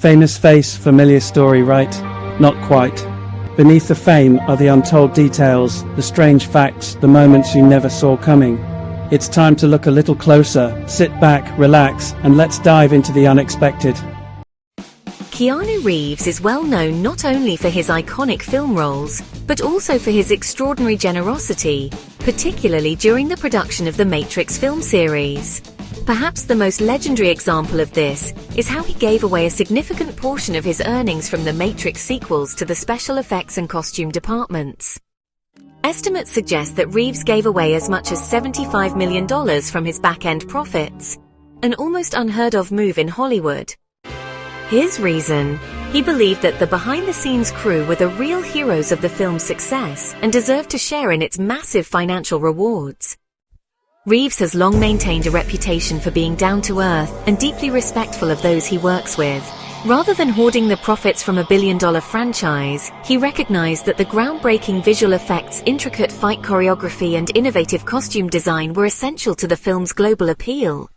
Famous face, familiar story, right? Not quite. Beneath the fame are the untold details, the strange facts, the moments you never saw coming. It's time to look a little closer, sit back, relax, and let's dive into the unexpected. Keanu Reeves is well known not only for his iconic film roles, but also for his extraordinary generosity, particularly during the production of the Matrix film series. Perhaps the most legendary example of this is how he gave away a significant portion of his earnings from the Matrix sequels to the special effects and costume departments. Estimates suggest that Reeves gave away as much as $75 million from his back-end profits, an almost unheard-of move in Hollywood. His reason? He believed that the behind-the-scenes crew were the real heroes of the film's success and deserved to share in its massive financial rewards. Reeves has long maintained a reputation for being down-to-earth and deeply respectful of those he works with. Rather than hoarding the profits from a billion-dollar franchise, he recognized that the groundbreaking visual effects, intricate fight choreography, and innovative costume design were essential to the film's global appeal.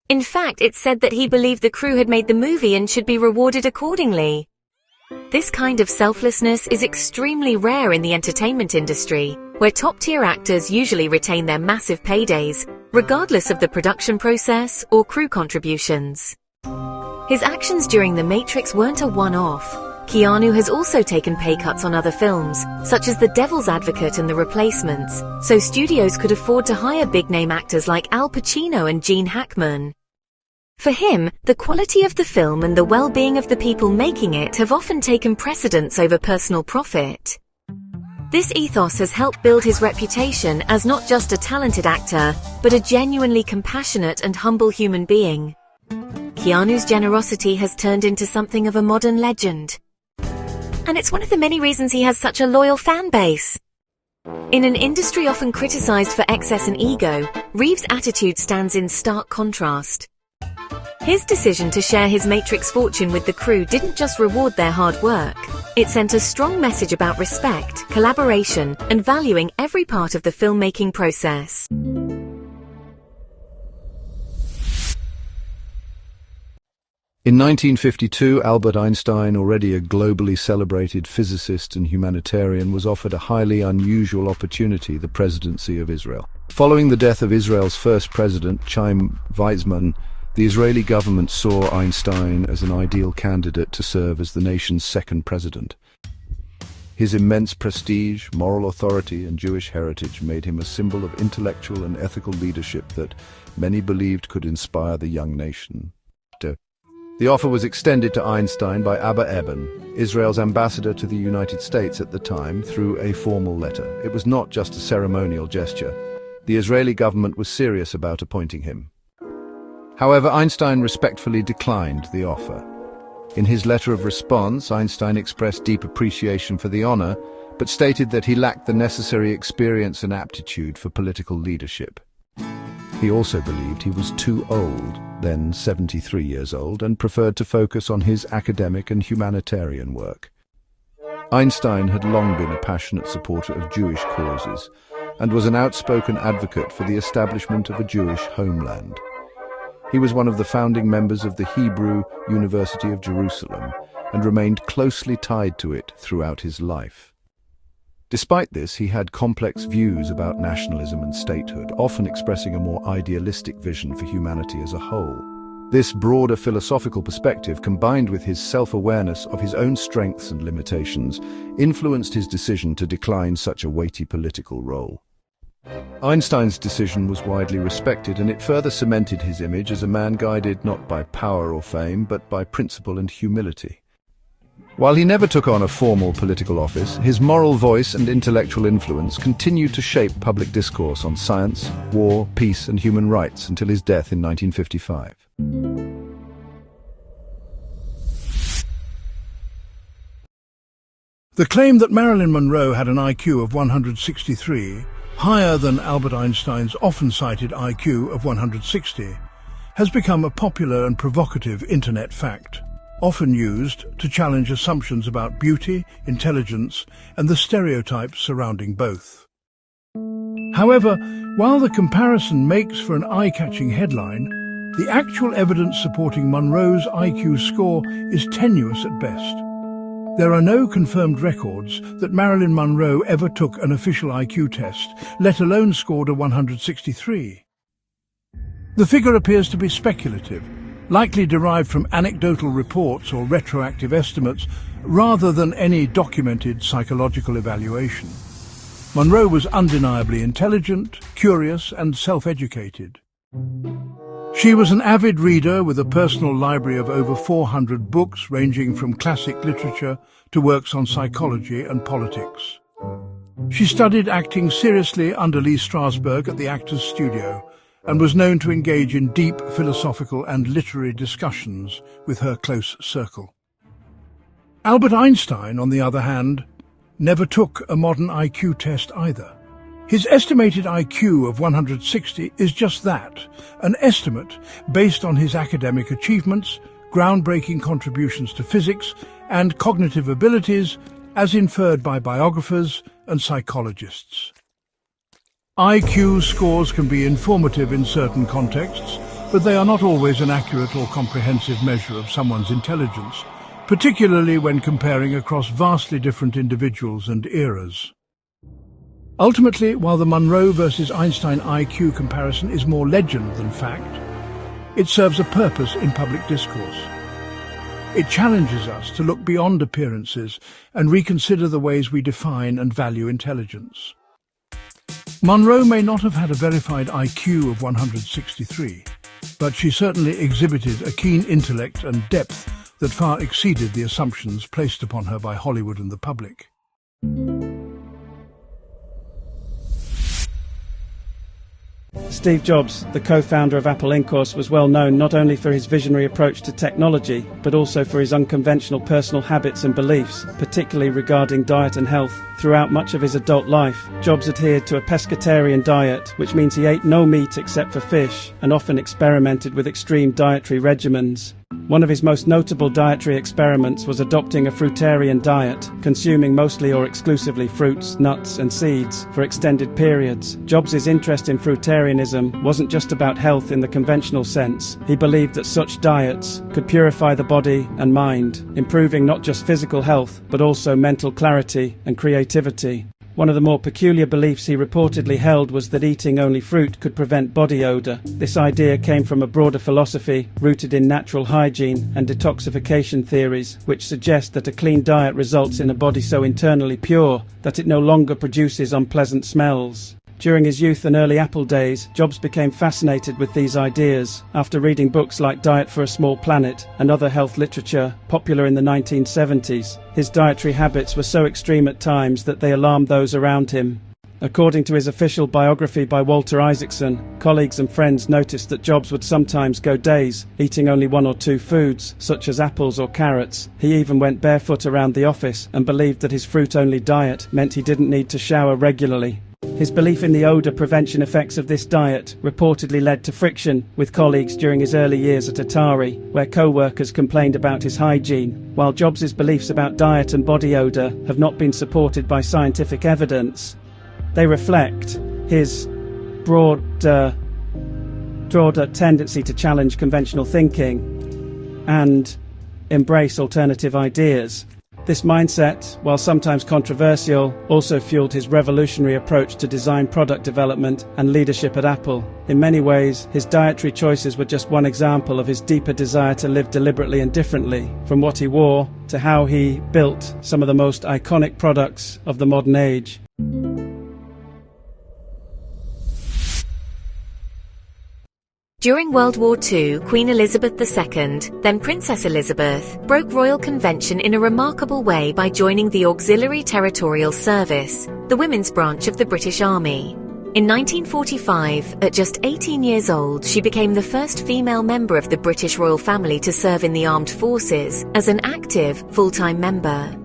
In fact, it's said that he believed the crew had made the movie and should be rewarded accordingly. This kind of selflessness is extremely rare in the entertainment industry, where top-tier actors usually retain their massive paydays, regardless of the production process or crew contributions. His actions during The Matrix weren't a one-off. Keanu has also taken pay cuts on other films, such as The Devil's Advocate and The Replacements, so studios could afford to hire big-name actors like Al Pacino and Gene Hackman. For him, the quality of the film and the well-being of the people making it have often taken precedence over personal profit. This ethos has helped build his reputation as not just a talented actor, but a genuinely compassionate and humble human being. Keanu's generosity has turned into something of a modern legend. And it's one of the many reasons he has such a loyal fan base. In an industry often criticized for excess and ego, Reeves' attitude stands in stark contrast. His decision to share his Matrix fortune with the crew didn't just reward their hard work. It sent a strong message about respect, collaboration, and valuing every part of the filmmaking process. In 1952, Albert Einstein, already a globally celebrated physicist and humanitarian, was offered a highly unusual opportunity, the presidency of Israel. Following the death of Israel's first president, Chaim Weizmann, the Israeli government saw Einstein as an ideal candidate to serve as the nation's second president. His immense prestige, moral authority, and Jewish heritage made him a symbol of intellectual and ethical leadership that many believed could inspire the young nation. The offer was extended to Einstein by Abba Eban, Israel's ambassador to the United States at the time, through a formal letter. It was not just a ceremonial gesture. The Israeli government was serious about appointing him. However, Einstein respectfully declined the offer. In his letter of response, Einstein expressed deep appreciation for the honor, but stated that he lacked the necessary experience and aptitude for political leadership. He also believed he was too old, then 73 years old, and preferred to focus on his academic and humanitarian work. Einstein had long been a passionate supporter of Jewish causes and was an outspoken advocate for the establishment of a Jewish homeland. He was one of the founding members of the Hebrew University of Jerusalem and remained closely tied to it throughout his life. Despite this, he had complex views about nationalism and statehood, often expressing a more idealistic vision for humanity as a whole. This broader philosophical perspective, combined with his self-awareness of his own strengths and limitations, influenced his decision to decline such a weighty political role. Einstein's decision was widely respected, and it further cemented his image as a man guided not by power or fame, but by principle and humility. While he never took on a formal political office, his moral voice and intellectual influence continued to shape public discourse on science, war, peace, and human rights until his death in 1955. The claim that Marilyn Monroe had an IQ of 163, higher than Albert Einstein's often-cited IQ of 160, has become a popular and provocative internet fact, often used to challenge assumptions about beauty, intelligence, and the stereotypes surrounding both. However, while the comparison makes for an eye-catching headline, The actual evidence supporting Monroe's IQ score is tenuous at best. There are no confirmed records that Marilyn Monroe ever took an official IQ test, let alone scored a 163. The figure appears to be speculative, likely derived from anecdotal reports or retroactive estimates, rather than any documented psychological evaluation. Monroe was undeniably intelligent, curious, and self-educated. She was an avid reader with a personal library of over 400 books ranging from classic literature to works on psychology and politics. She studied acting seriously under Lee Strasberg at the Actors Studio and was known to engage in deep philosophical and literary discussions with her close circle. Albert Einstein, on the other hand, never took a modern IQ test either. His estimated IQ of 160 is just that, an estimate based on his academic achievements, groundbreaking contributions to physics, and cognitive abilities as inferred by biographers and psychologists. IQ scores can be informative in certain contexts, but they are not always an accurate or comprehensive measure of someone's intelligence, particularly when comparing across vastly different individuals and eras. Ultimately, while the Monroe versus Einstein IQ comparison is more legend than fact, it serves a purpose in public discourse. It challenges us to look beyond appearances and reconsider the ways we define and value intelligence. Monroe may not have had a verified IQ of 163, but she certainly exhibited a keen intellect and depth that far exceeded the assumptions placed upon her by Hollywood and the public. Steve Jobs, the co-founder of Apple Inc., was well known not only for his visionary approach to technology, but also for his unconventional personal habits and beliefs, particularly regarding diet and health. Throughout much of his adult life, Jobs adhered to a pescatarian diet, which means he ate no meat except for fish, and often experimented with extreme dietary regimens. One of his most notable dietary experiments was adopting a fruitarian diet, consuming mostly or exclusively fruits, nuts and seeds for extended periods. Jobs' interest in fruitarianism wasn't just about health in the conventional sense. He believed that such diets could purify the body and mind, improving not just physical health, but also mental clarity and creativity. One of the more peculiar beliefs he reportedly held was that eating only fruit could prevent body odor. This idea came from a broader philosophy rooted in natural hygiene and detoxification theories, which suggest that a clean diet results in a body so internally pure that it no longer produces unpleasant smells. During his youth and early Apple days, Jobs became fascinated with these ideas. After reading books like Diet for a Small Planet and other health literature popular in the 1970s, his dietary habits were so extreme at times that they alarmed those around him. According to his official biography by Walter Isaacson, colleagues and friends noticed that Jobs would sometimes go days eating only one or two foods, such as apples or carrots. He even went barefoot around the office and believed that his fruit-only diet meant he didn't need to shower regularly. His belief in the odor prevention effects of this diet reportedly led to friction with colleagues during his early years at Atari, where co-workers complained about his hygiene. While Jobs' beliefs about diet and body odor have not been supported by scientific evidence, they reflect his broader tendency to challenge conventional thinking and embrace alternative ideas. This mindset, while sometimes controversial, also fueled his revolutionary approach to design, product development, and leadership at Apple. In many ways, his dietary choices were just one example of his deeper desire to live deliberately and differently, from what he wore to how he built some of the most iconic products of the modern age. During World War II, Queen Elizabeth II, then Princess Elizabeth, broke royal convention in a remarkable way by joining the Auxiliary Territorial Service, the women's branch of the British Army. In 1945, at just 18 years old, she became the first female member of the British royal family to serve in the armed forces as an active, full-time member.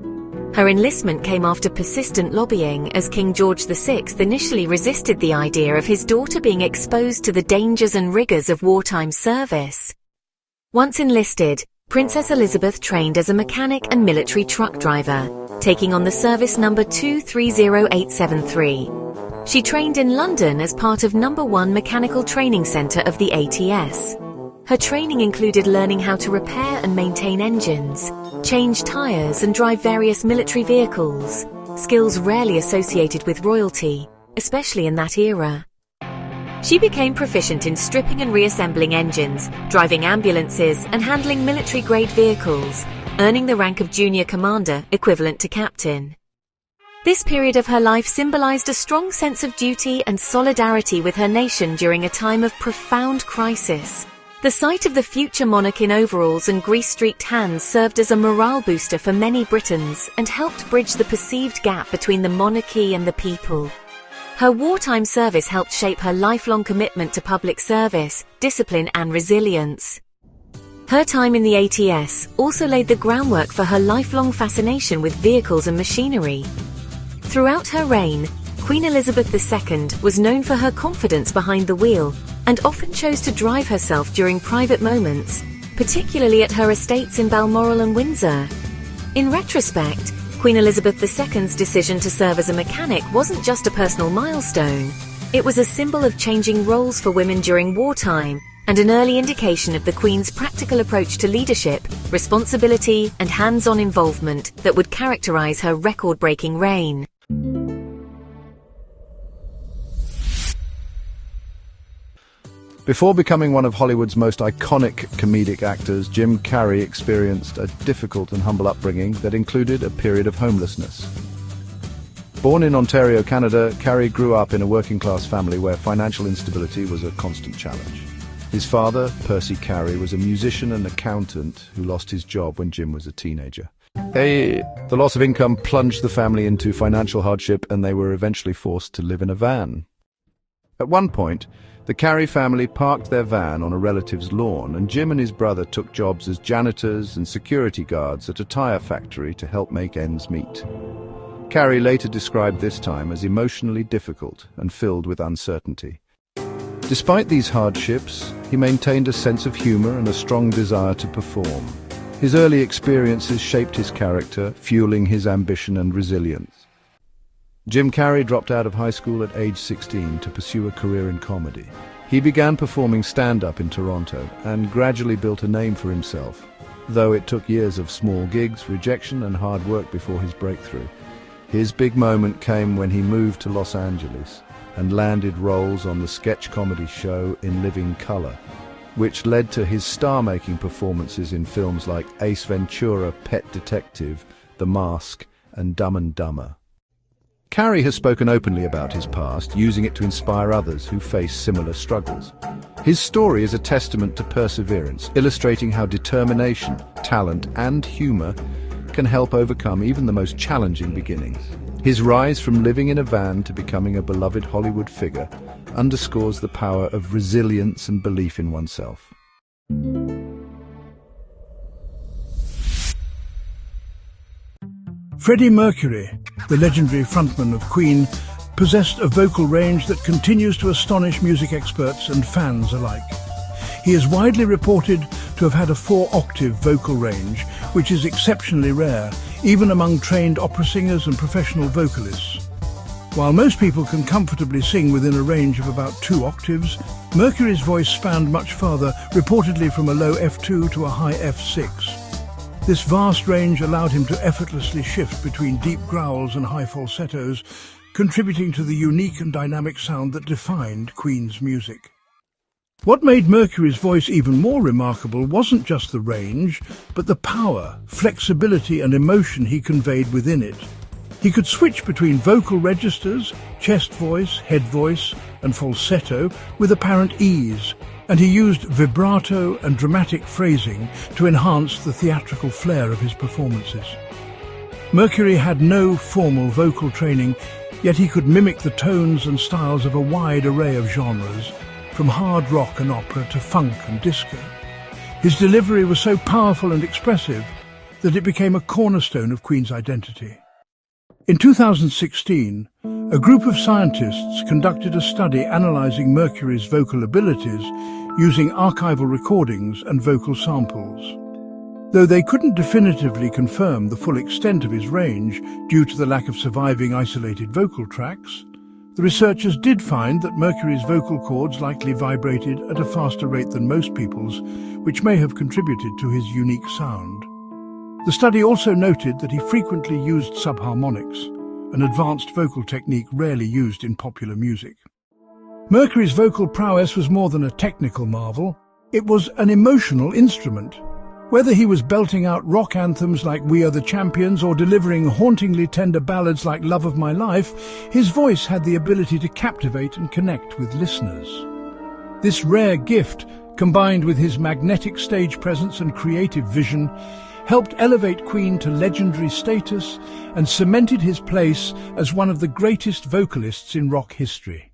Her enlistment came after persistent lobbying, as King George VI initially resisted the idea of his daughter being exposed to the dangers and rigors of wartime service. Once enlisted, Princess Elizabeth trained as a mechanic and military truck driver, taking on the service number 230873. She trained in London as part of No. 1 Mechanical Training Centre of the ATS. Her training included learning how to repair and maintain engines, change tires, and drive various military vehicles, skills rarely associated with royalty, especially in that era. She became proficient in stripping and reassembling engines, driving ambulances, and handling military-grade vehicles, earning the rank of junior commander, equivalent to captain. This period of her life symbolized a strong sense of duty and solidarity with her nation during a time of profound crisis. The sight of the future monarch in overalls and grease-streaked hands served as a morale booster for many Britons and helped bridge the perceived gap between the monarchy and the people. Her wartime service helped shape her lifelong commitment to public service, discipline, and resilience. Her time in the ATS also laid the groundwork for her lifelong fascination with vehicles and machinery. Throughout her reign, Queen Elizabeth II was known for her confidence behind the wheel and often chose to drive herself during private moments, particularly at her estates in Balmoral and Windsor. In retrospect, Queen Elizabeth II's decision to serve as a mechanic wasn't just a personal milestone. It was a symbol of changing roles for women during wartime and an early indication of the Queen's practical approach to leadership, responsibility, and hands-on involvement that would characterize her record-breaking reign. Before becoming one of Hollywood's most iconic comedic actors, Jim Carrey experienced a difficult and humble upbringing that included a period of homelessness. Born in Ontario, Canada, Carrey grew up in a working-class family where financial instability was a constant challenge. His father, Percy Carrey, was a musician and accountant who lost his job when Jim was a teenager. The loss of income plunged the family into financial hardship, and they were eventually forced to live in a van. At one point, the Carrey family parked their van on a relative's lawn, and Jim and his brother took jobs as janitors and security guards at a tire factory to help make ends meet. Carrey later described this time as emotionally difficult and filled with uncertainty. Despite these hardships, he maintained a sense of humor and a strong desire to perform. His early experiences shaped his character, fueling his ambition and resilience. Jim Carrey dropped out of high school at age 16 to pursue a career in comedy. He began performing stand-up in Toronto and gradually built a name for himself, though it took years of small gigs, rejection, and hard work before his breakthrough. His big moment came when he moved to Los Angeles and landed roles on the sketch comedy show In Living Color, which led to his star-making performances in films like Ace Ventura, Pet Detective, The Mask, and Dumb and Dumber. Carrey has spoken openly about his past, using it to inspire others who face similar struggles. His story is a testament to perseverance, illustrating how determination, talent, and humor can help overcome even the most challenging beginnings. His rise from living in a van to becoming a beloved Hollywood figure underscores the power of resilience and belief in oneself. Freddie Mercury, the legendary frontman of Queen, possessed a vocal range that continues to astonish music experts and fans alike. He is widely reported to have had a 4-octave vocal range, which is exceptionally rare, even among trained opera singers and professional vocalists. While most people can comfortably sing within a range of about 2 octaves, Mercury's voice spanned much farther, reportedly from a low F2 to a high F6. This vast range allowed him to effortlessly shift between deep growls and high falsettos, contributing to the unique and dynamic sound that defined Queen's music. What made Mercury's voice even more remarkable wasn't just the range, but the power, flexibility and emotion he conveyed within it. He could switch between vocal registers, chest voice, head voice and falsetto with apparent ease, and he used vibrato and dramatic phrasing to enhance the theatrical flair of his performances. Mercury had no formal vocal training, yet he could mimic the tones and styles of a wide array of genres, from hard rock and opera to funk and disco. His delivery was so powerful and expressive that it became a cornerstone of Queen's identity. In 2016, a group of scientists conducted a study analysing Mercury's vocal abilities using archival recordings and vocal samples. Though they couldn't definitively confirm the full extent of his range due to the lack of surviving isolated vocal tracks, The researchers did find that Mercury's vocal cords likely vibrated at a faster rate than most people's, which may have contributed to his unique sound. The study also noted that he frequently used subharmonics, an advanced vocal technique rarely used in popular music. Mercury's vocal prowess was more than a technical marvel. It was an emotional instrument. Whether he was belting out rock anthems like We Are the Champions or delivering hauntingly tender ballads like Love of My Life, his voice had the ability to captivate and connect with listeners. This rare gift, combined with his magnetic stage presence and creative vision, helped elevate Queen to legendary status and cemented his place as one of the greatest vocalists in rock history.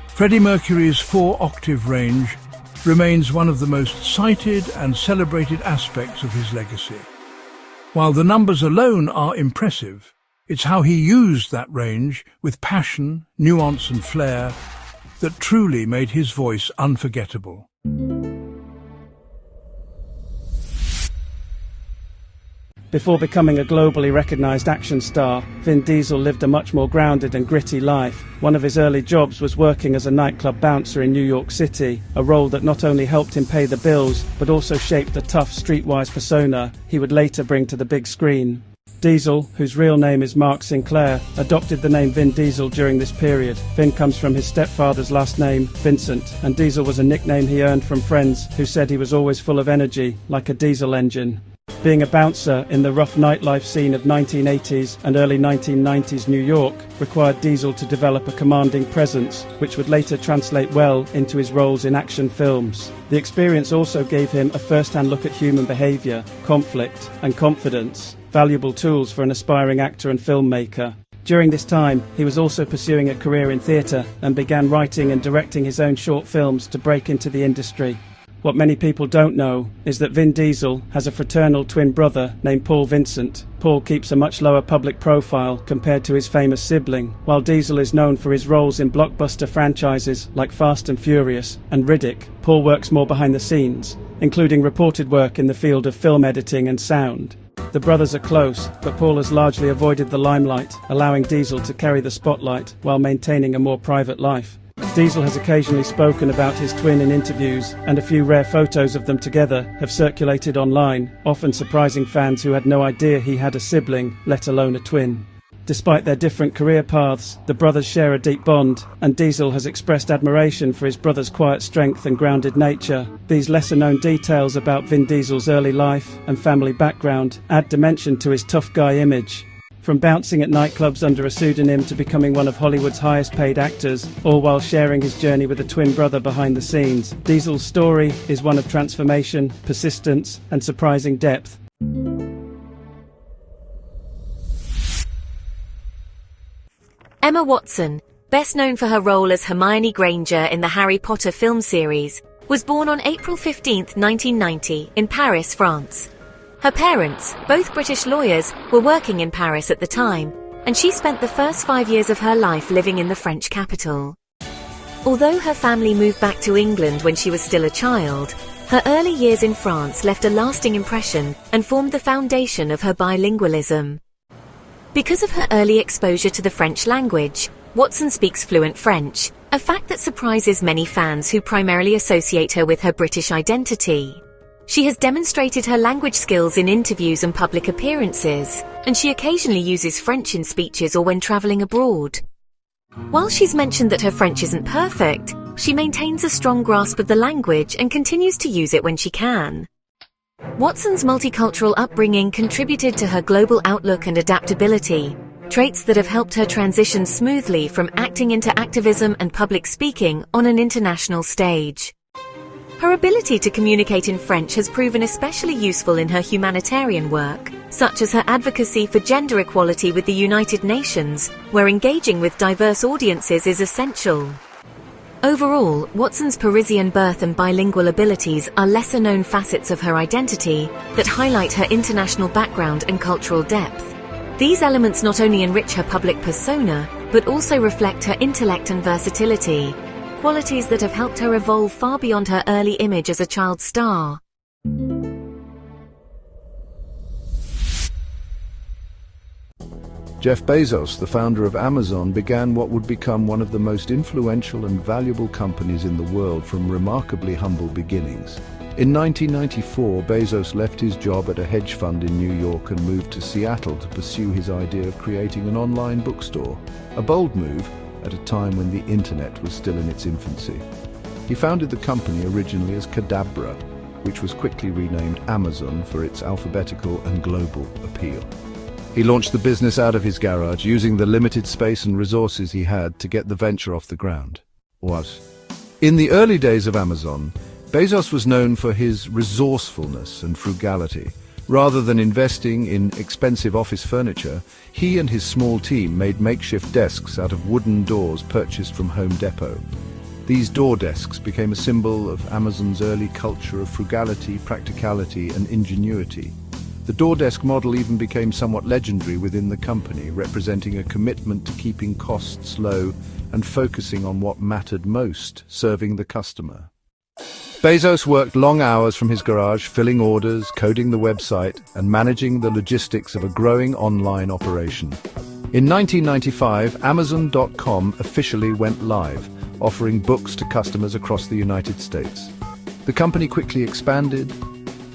Freddie Mercury's 4-octave range remains one of the most cited and celebrated aspects of his legacy. While the numbers alone are impressive, it's how he used that range with passion, nuance and flair that truly made his voice unforgettable. Before becoming a globally recognized action star, Vin Diesel lived a much more grounded and gritty life. One of his early jobs was working as a nightclub bouncer in New York City, a role that not only helped him pay the bills, but also shaped the tough, streetwise persona he would later bring to the big screen. Diesel, whose real name is Mark Sinclair, adopted the name Vin Diesel during this period. Vin comes from his stepfather's last name, Vincent, and Diesel was a nickname he earned from friends who said he was always full of energy, like a diesel engine. Being a bouncer in the rough nightlife scene of 1980s and early 1990s New York required Diesel to develop a commanding presence, which would later translate well into his roles in action films. The experience also gave him a first-hand look at human behavior, conflict, and confidence, valuable tools for an aspiring actor and filmmaker. During this time, he was also pursuing a career in theatre and began writing and directing his own short films to break into the industry. What many people don't know is that Vin Diesel has a fraternal twin brother named Paul Vincent. Paul keeps a much lower public profile compared to his famous sibling. While Diesel is known for his roles in blockbuster franchises like Fast and Furious and Riddick, Paul works more behind the scenes, including reported work in the field of film editing and sound. The brothers are close, but Paul has largely avoided the limelight, allowing Diesel to carry the spotlight while maintaining a more private life. Diesel has occasionally spoken about his twin in interviews, and a few rare photos of them together have circulated online, often surprising fans who had no idea he had a sibling, let alone a twin. Despite their different career paths, the brothers share a deep bond, and Diesel has expressed admiration for his brother's quiet strength and grounded nature. These lesser-known details about Vin Diesel's early life and family background add dimension to his tough guy image. From bouncing at nightclubs under a pseudonym to becoming one of Hollywood's highest-paid actors, all while sharing his journey with a twin brother behind the scenes, Diesel's story is one of transformation, persistence, and surprising depth. Emma Watson, best known for her role as Hermione Granger in the Harry Potter film series, was born on April 15, 1990, in Paris, France. Her parents, both British lawyers, were working in Paris at the time, and she spent the first 5 years of her life living in the French capital. Although her family moved back to England when she was still a child, her early years in France left a lasting impression and formed the foundation of her bilingualism. Because of her early exposure to the French language, Watson speaks fluent French, a fact that surprises many fans who primarily associate her with her British identity. She has demonstrated her language skills in interviews and public appearances, and she occasionally uses French in speeches or when traveling abroad. While she's mentioned that her French isn't perfect, she maintains a strong grasp of the language and continues to use it when she can. Watson's multicultural upbringing contributed to her global outlook and adaptability, traits that have helped her transition smoothly from acting into activism and public speaking on an international stage. Her ability to communicate in French has proven especially useful in her humanitarian work, such as her advocacy for gender equality with the United Nations, where engaging with diverse audiences is essential. Overall, Watson's Parisian birth and bilingual abilities are lesser-known facets of her identity that highlight her international background and cultural depth. These elements not only enrich her public persona, but also reflect her intellect and versatility, qualities that have helped her evolve far beyond her early image as a child star. Jeff Bezos, the founder of Amazon, began what would become one of the most influential and valuable companies in the world from remarkably humble beginnings. In 1994, Bezos left his job at a hedge fund in New York and moved to Seattle to pursue his idea of creating an online bookstore. A bold move at a time when the internet was still in its infancy. He founded the company originally as Cadabra, which was quickly renamed Amazon for its alphabetical and global appeal. He launched the business out of his garage, using the limited space and resources he had to get the venture off the ground. In the early days of Amazon, Bezos was known for his resourcefulness and frugality. Rather than investing in expensive office furniture, he and his small team made makeshift desks out of wooden doors purchased from Home Depot. These door desks became a symbol of Amazon's early culture of frugality, practicality, and ingenuity. The door desk model even became somewhat legendary within the company, representing a commitment to keeping costs low and focusing on what mattered most, serving the customer. Bezos worked long hours from his garage, filling orders, coding the website, and managing the logistics of a growing online operation. In 1995, Amazon.com officially went live, offering books to customers across the United States. The company quickly expanded,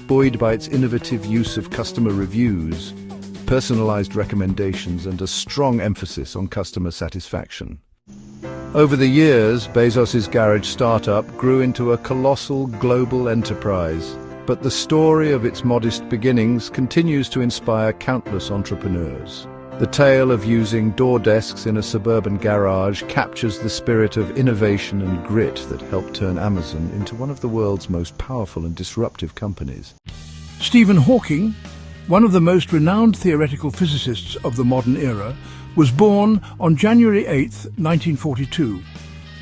buoyed by its innovative use of customer reviews, personalized recommendations, and a strong emphasis on customer satisfaction. Over the years, Bezos's garage startup grew into a colossal global enterprise, but the story of its modest beginnings continues to inspire countless entrepreneurs. The tale of using door desks in a suburban garage captures the spirit of innovation and grit that helped turn Amazon into one of the world's most powerful and disruptive companies. Stephen Hawking, one of the most renowned theoretical physicists of the modern era, was born on January 8, 1942,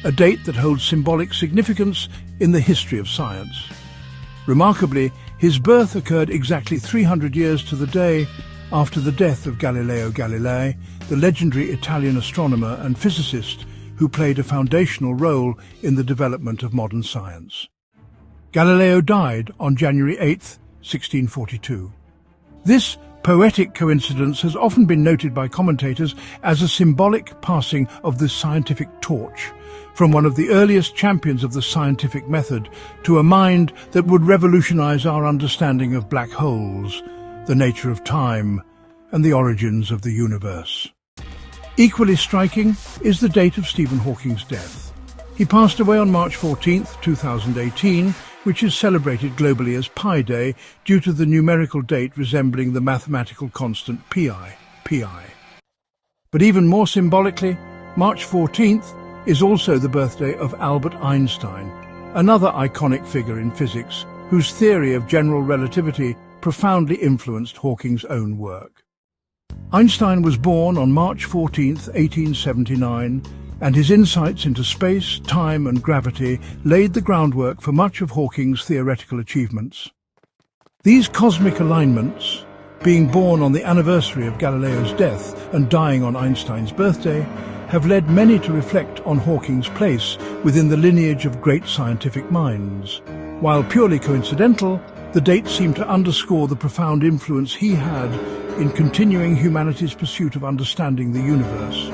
a date that holds symbolic significance in the history of science. Remarkably, his birth occurred exactly 300 years to the day after the death of Galileo Galilei, the legendary Italian astronomer and physicist who played a foundational role in the development of modern science. Galileo died on January 8, 1642. This poetic coincidence has often been noted by commentators as a symbolic passing of the scientific torch from one of the earliest champions of the scientific method to a mind that would revolutionize our understanding of black holes, the nature of time, and the origins of the universe. Equally striking is the date of Stephen Hawking's death. He passed away on March 14, 2018, which is celebrated globally as Pi Day due to the numerical date resembling the mathematical constant pi. But even more symbolically, March 14th is also the birthday of Albert Einstein, another iconic figure in physics whose theory of general relativity profoundly influenced Hawking's own work. Einstein was born on March 14, 1879, and his insights into space, time, and gravity laid the groundwork for much of Hawking's theoretical achievements. These cosmic alignments, being born on the anniversary of Galileo's death and dying on Einstein's birthday, have led many to reflect on Hawking's place within the lineage of great scientific minds. While purely coincidental, the dates seem to underscore the profound influence he had in continuing humanity's pursuit of understanding the universe,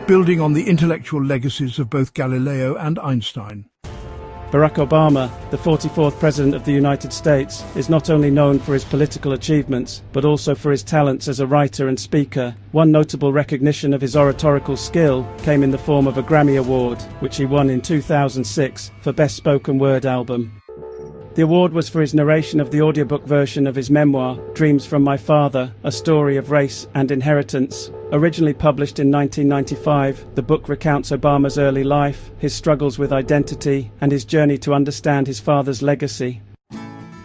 building on the intellectual legacies of both Galileo and Einstein. Barack Obama, the 44th President of the United States, is not only known for his political achievements, but also for his talents as a writer and speaker. One notable recognition of his oratorical skill came in the form of a Grammy Award, which he won in 2006 for Best Spoken Word Album. The award was for his narration of the audiobook version of his memoir, Dreams from My Father, A Story of Race and Inheritance. Originally published in 1995, the book recounts Obama's early life, his struggles with identity, and his journey to understand his father's legacy.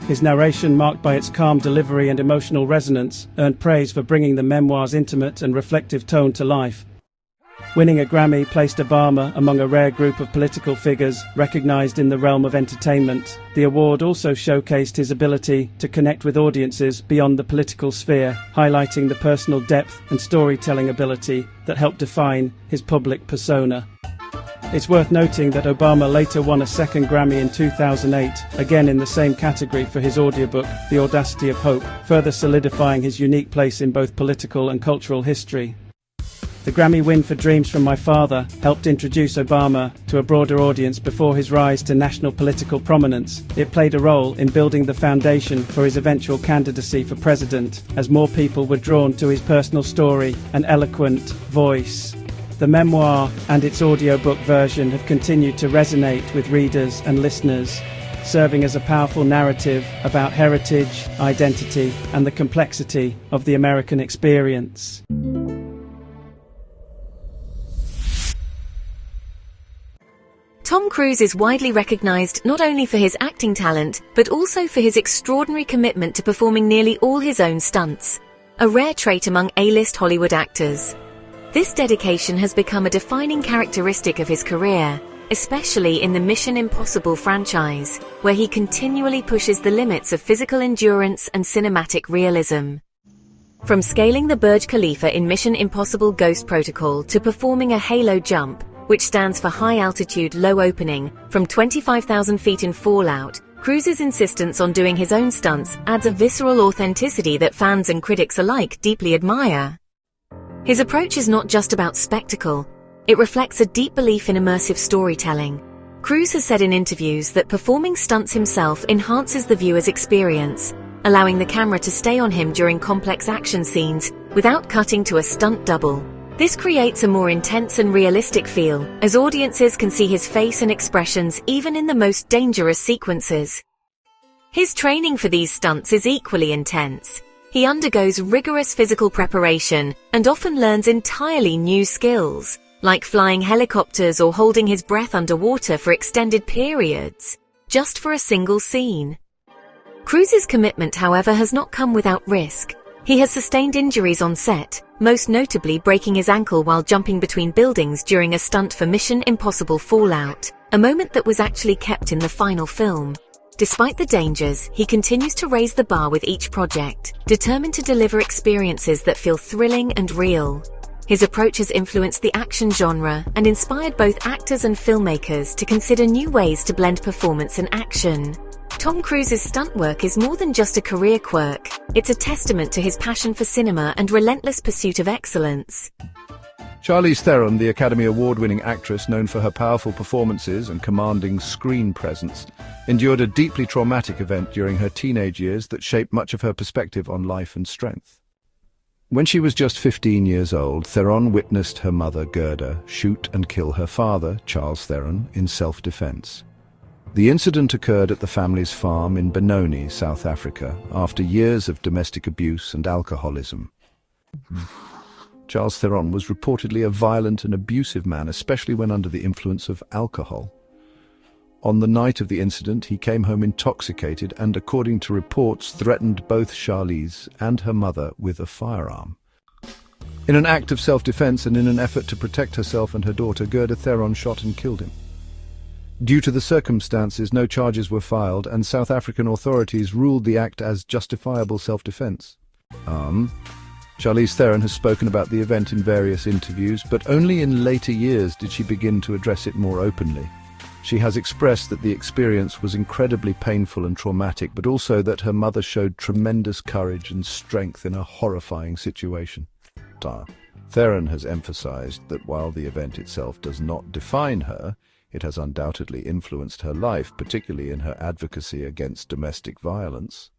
His narration, marked by its calm delivery and emotional resonance, earned praise for bringing the memoir's intimate and reflective tone to life. Winning a Grammy placed Obama among a rare group of political figures recognized in the realm of entertainment. The award also showcased his ability to connect with audiences beyond the political sphere, highlighting the personal depth and storytelling ability that helped define his public persona. It's worth noting that Obama later won a second Grammy in 2008, again in the same category for his audiobook, The Audacity of Hope, further solidifying his unique place in both political and cultural history. The Grammy win for Dreams from My Father helped introduce Obama to a broader audience before his rise to national political prominence. It played a role in building the foundation for his eventual candidacy for president, as more people were drawn to his personal story and eloquent voice. The memoir and its audiobook version have continued to resonate with readers and listeners, serving as a powerful narrative about heritage, identity, and the complexity of the American experience. Tom Cruise is widely recognized not only for his acting talent, but also for his extraordinary commitment to performing nearly all his own stunts, a rare trait among A-list Hollywood actors. This dedication has become a defining characteristic of his career, especially in the Mission Impossible franchise, where he continually pushes the limits of physical endurance and cinematic realism. From scaling the Burj Khalifa in Mission Impossible Ghost Protocol to performing a halo jump, which stands for high altitude low opening, from 25,000 feet in Fallout, Cruise's insistence on doing his own stunts adds a visceral authenticity that fans and critics alike deeply admire. His approach is not just about spectacle, it reflects a deep belief in immersive storytelling. Cruise has said in interviews that performing stunts himself enhances the viewer's experience, allowing the camera to stay on him during complex action scenes without cutting to a stunt double. This creates a more intense and realistic feel, as audiences can see his face and expressions even in the most dangerous sequences. His training for these stunts is equally intense. He undergoes rigorous physical preparation and often learns entirely new skills, like flying helicopters or holding his breath underwater for extended periods, just for a single scene. Cruise's commitment, however, has not come without risk. He has sustained injuries on set, most notably breaking his ankle while jumping between buildings during a stunt for Mission Impossible Fallout, a moment that was actually kept in the final film. Despite the dangers, he continues to raise the bar with each project, determined to deliver experiences that feel thrilling and real. His approach has influenced the action genre and inspired both actors and filmmakers to consider new ways to blend performance and action. Tom Cruise's stunt work is more than just a career quirk. It's a testament to his passion for cinema and relentless pursuit of excellence. Charlize Theron, the Academy Award-winning actress known for her powerful performances and commanding screen presence, endured a deeply traumatic event during her teenage years that shaped much of her perspective on life and strength. When she was just 15 years old, Theron witnessed her mother, Gerda, shoot and kill her father, Charles Theron, in self-defense. The incident occurred at the family's farm in Benoni, South Africa, after years of domestic abuse and alcoholism. Charles Theron was reportedly a violent and abusive man, especially when under the influence of alcohol. On the night of the incident, he came home intoxicated and, according to reports, threatened both Charlize and her mother with a firearm. In an act of self-defense and in an effort to protect herself and her daughter, Gerda Theron shot and killed him. Due to the circumstances, no charges were filed, and South African authorities ruled the act as justifiable self-defense. Charlize Theron has spoken about the event in various interviews, but only in later years did she begin to address it more openly. She has expressed that the experience was incredibly painful and traumatic, but also that her mother showed tremendous courage and strength in a horrifying situation. Theron has emphasized that while the event itself does not define her, it has undoubtedly influenced her life, particularly in her advocacy against domestic violence.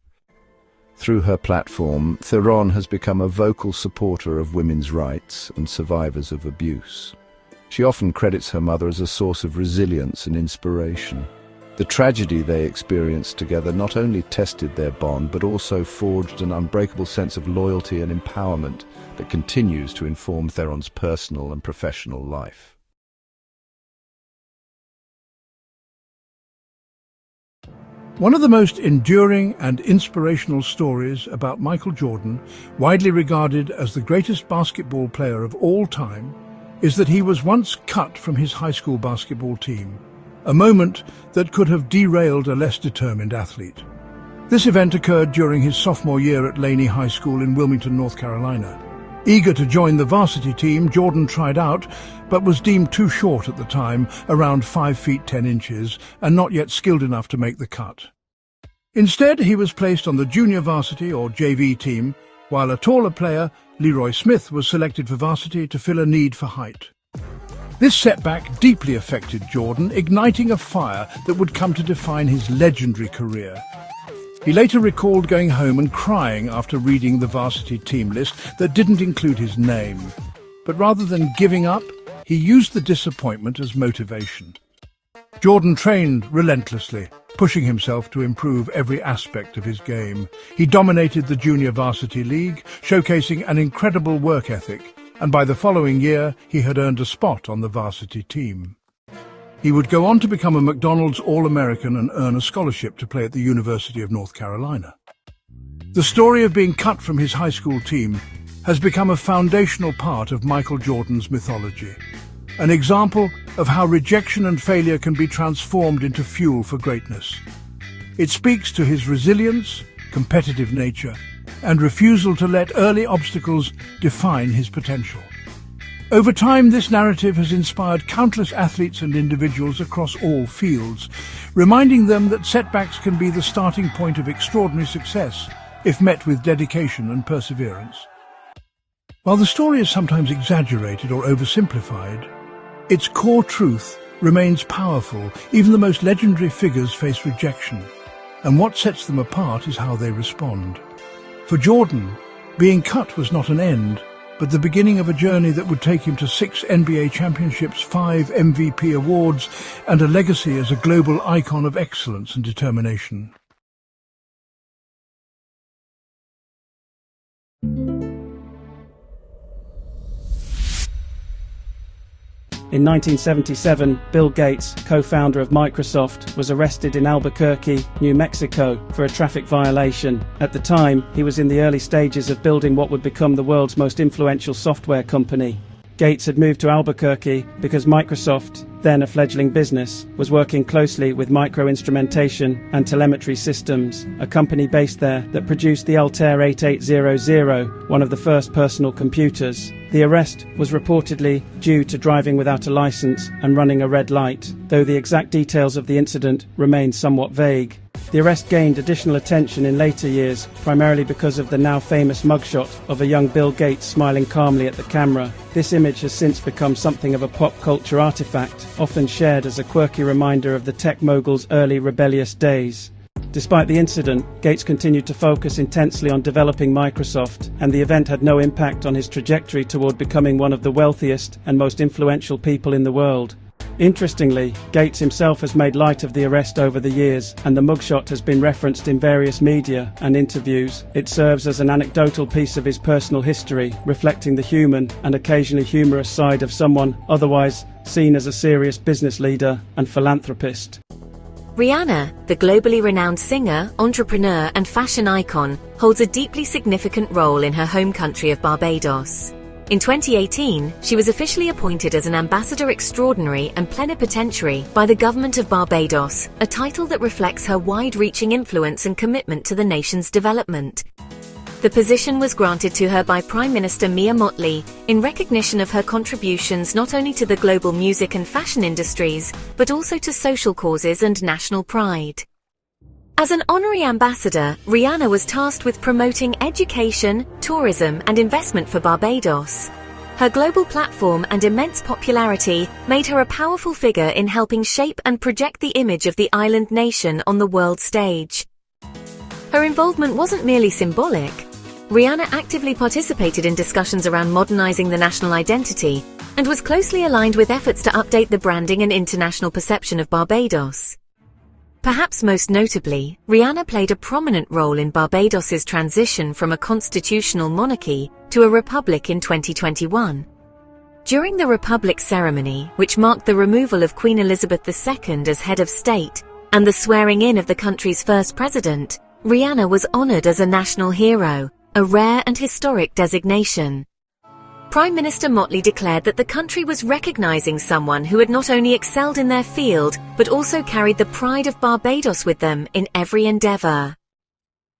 Through her platform, Theron has become a vocal supporter of women's rights and survivors of abuse. She often credits her mother as a source of resilience and inspiration. The tragedy they experienced together not only tested their bond, but also forged an unbreakable sense of loyalty and empowerment that continues to inform Theron's personal and professional life. One of the most enduring and inspirational stories about Michael Jordan, widely regarded as the greatest basketball player of all time, is that he was once cut from his high school basketball team, a moment that could have derailed a less determined athlete. This event occurred during his sophomore year at Laney High School in Wilmington, North Carolina. Eager to join the varsity team, Jordan tried out, but was deemed too short at the time, around 5 feet 10 inches, and not yet skilled enough to make the cut. Instead, he was placed on the junior varsity or JV team, while a taller player, Leroy Smith, was selected for varsity to fill a need for height. This setback deeply affected Jordan, igniting a fire that would come to define his legendary career. He later recalled going home and crying after reading the varsity team list that didn't include his name. But rather than giving up, he used the disappointment as motivation. Jordan trained relentlessly, pushing himself to improve every aspect of his game. He dominated the junior varsity league, showcasing an incredible work ethic, and by the following year he had earned a spot on the varsity team. He would go on to become a McDonald's All-American and earn a scholarship to play at the University of North Carolina. The story of being cut from his high school team has become a foundational part of Michael Jordan's mythology, an example of how rejection and failure can be transformed into fuel for greatness. It speaks to his resilience, competitive nature, and refusal to let early obstacles define his potential. Over time, this narrative has inspired countless athletes and individuals across all fields, reminding them that setbacks can be the starting point of extraordinary success if met with dedication and perseverance. While the story is sometimes exaggerated or oversimplified, its core truth remains powerful. Even the most legendary figures face rejection, and what sets them apart is how they respond. For Jordan, being cut was not an end, but the beginning of a journey that would take him to 6 NBA championships, 5 MVP awards, and a legacy as a global icon of excellence and determination. In 1977, Bill Gates, co-founder of Microsoft, was arrested in Albuquerque, New Mexico, for a traffic violation. At the time, he was in the early stages of building what would become the world's most influential software company. Gates had moved to Albuquerque because Microsoft, then a fledgling business, was working closely with Microinstrumentation and Telemetry Systems, a company based there that produced the Altair 8800, one of the first personal computers. The arrest was reportedly due to driving without a license and running a red light, though the exact details of the incident remain somewhat vague. The arrest gained additional attention in later years, primarily because of the now famous mugshot of a young Bill Gates smiling calmly at the camera. This image has since become something of a pop culture artifact, often shared as a quirky reminder of the tech mogul's early rebellious days. Despite the incident, Gates continued to focus intensely on developing Microsoft, and the event had no impact on his trajectory toward becoming one of the wealthiest and most influential people in the world. Interestingly, Gates himself has made light of the arrest over the years, and the mugshot has been referenced in various media and interviews. It serves as an anecdotal piece of his personal history, reflecting the human and occasionally humorous side of someone otherwise seen as a serious business leader and philanthropist. Rihanna, the globally renowned singer, entrepreneur, and fashion icon, holds a deeply significant role in her home country of Barbados. In 2018, she was officially appointed as an Ambassador Extraordinary and Plenipotentiary by the government of Barbados, a title that reflects her wide-reaching influence and commitment to the nation's development. The position was granted to her by Prime Minister Mia Mottley in recognition of her contributions not only to the global music and fashion industries, but also to social causes and national pride. As an honorary ambassador, Rihanna was tasked with promoting education, tourism, and investment for Barbados. Her global platform and immense popularity made her a powerful figure in helping shape and project the image of the island nation on the world stage. Her involvement wasn't merely symbolic. Rihanna actively participated in discussions around modernizing the national identity and was closely aligned with efforts to update the branding and international perception of Barbados. Perhaps most notably, Rihanna played a prominent role in Barbados's transition from a constitutional monarchy to a republic in 2021. During the Republic ceremony, which marked the removal of Queen Elizabeth II as head of state and the swearing-in of the country's first president, Rihanna was honored as a national hero, a rare and historic designation. Prime Minister Mottley declared that the country was recognizing someone who had not only excelled in their field, but also carried the pride of Barbados with them in every endeavor.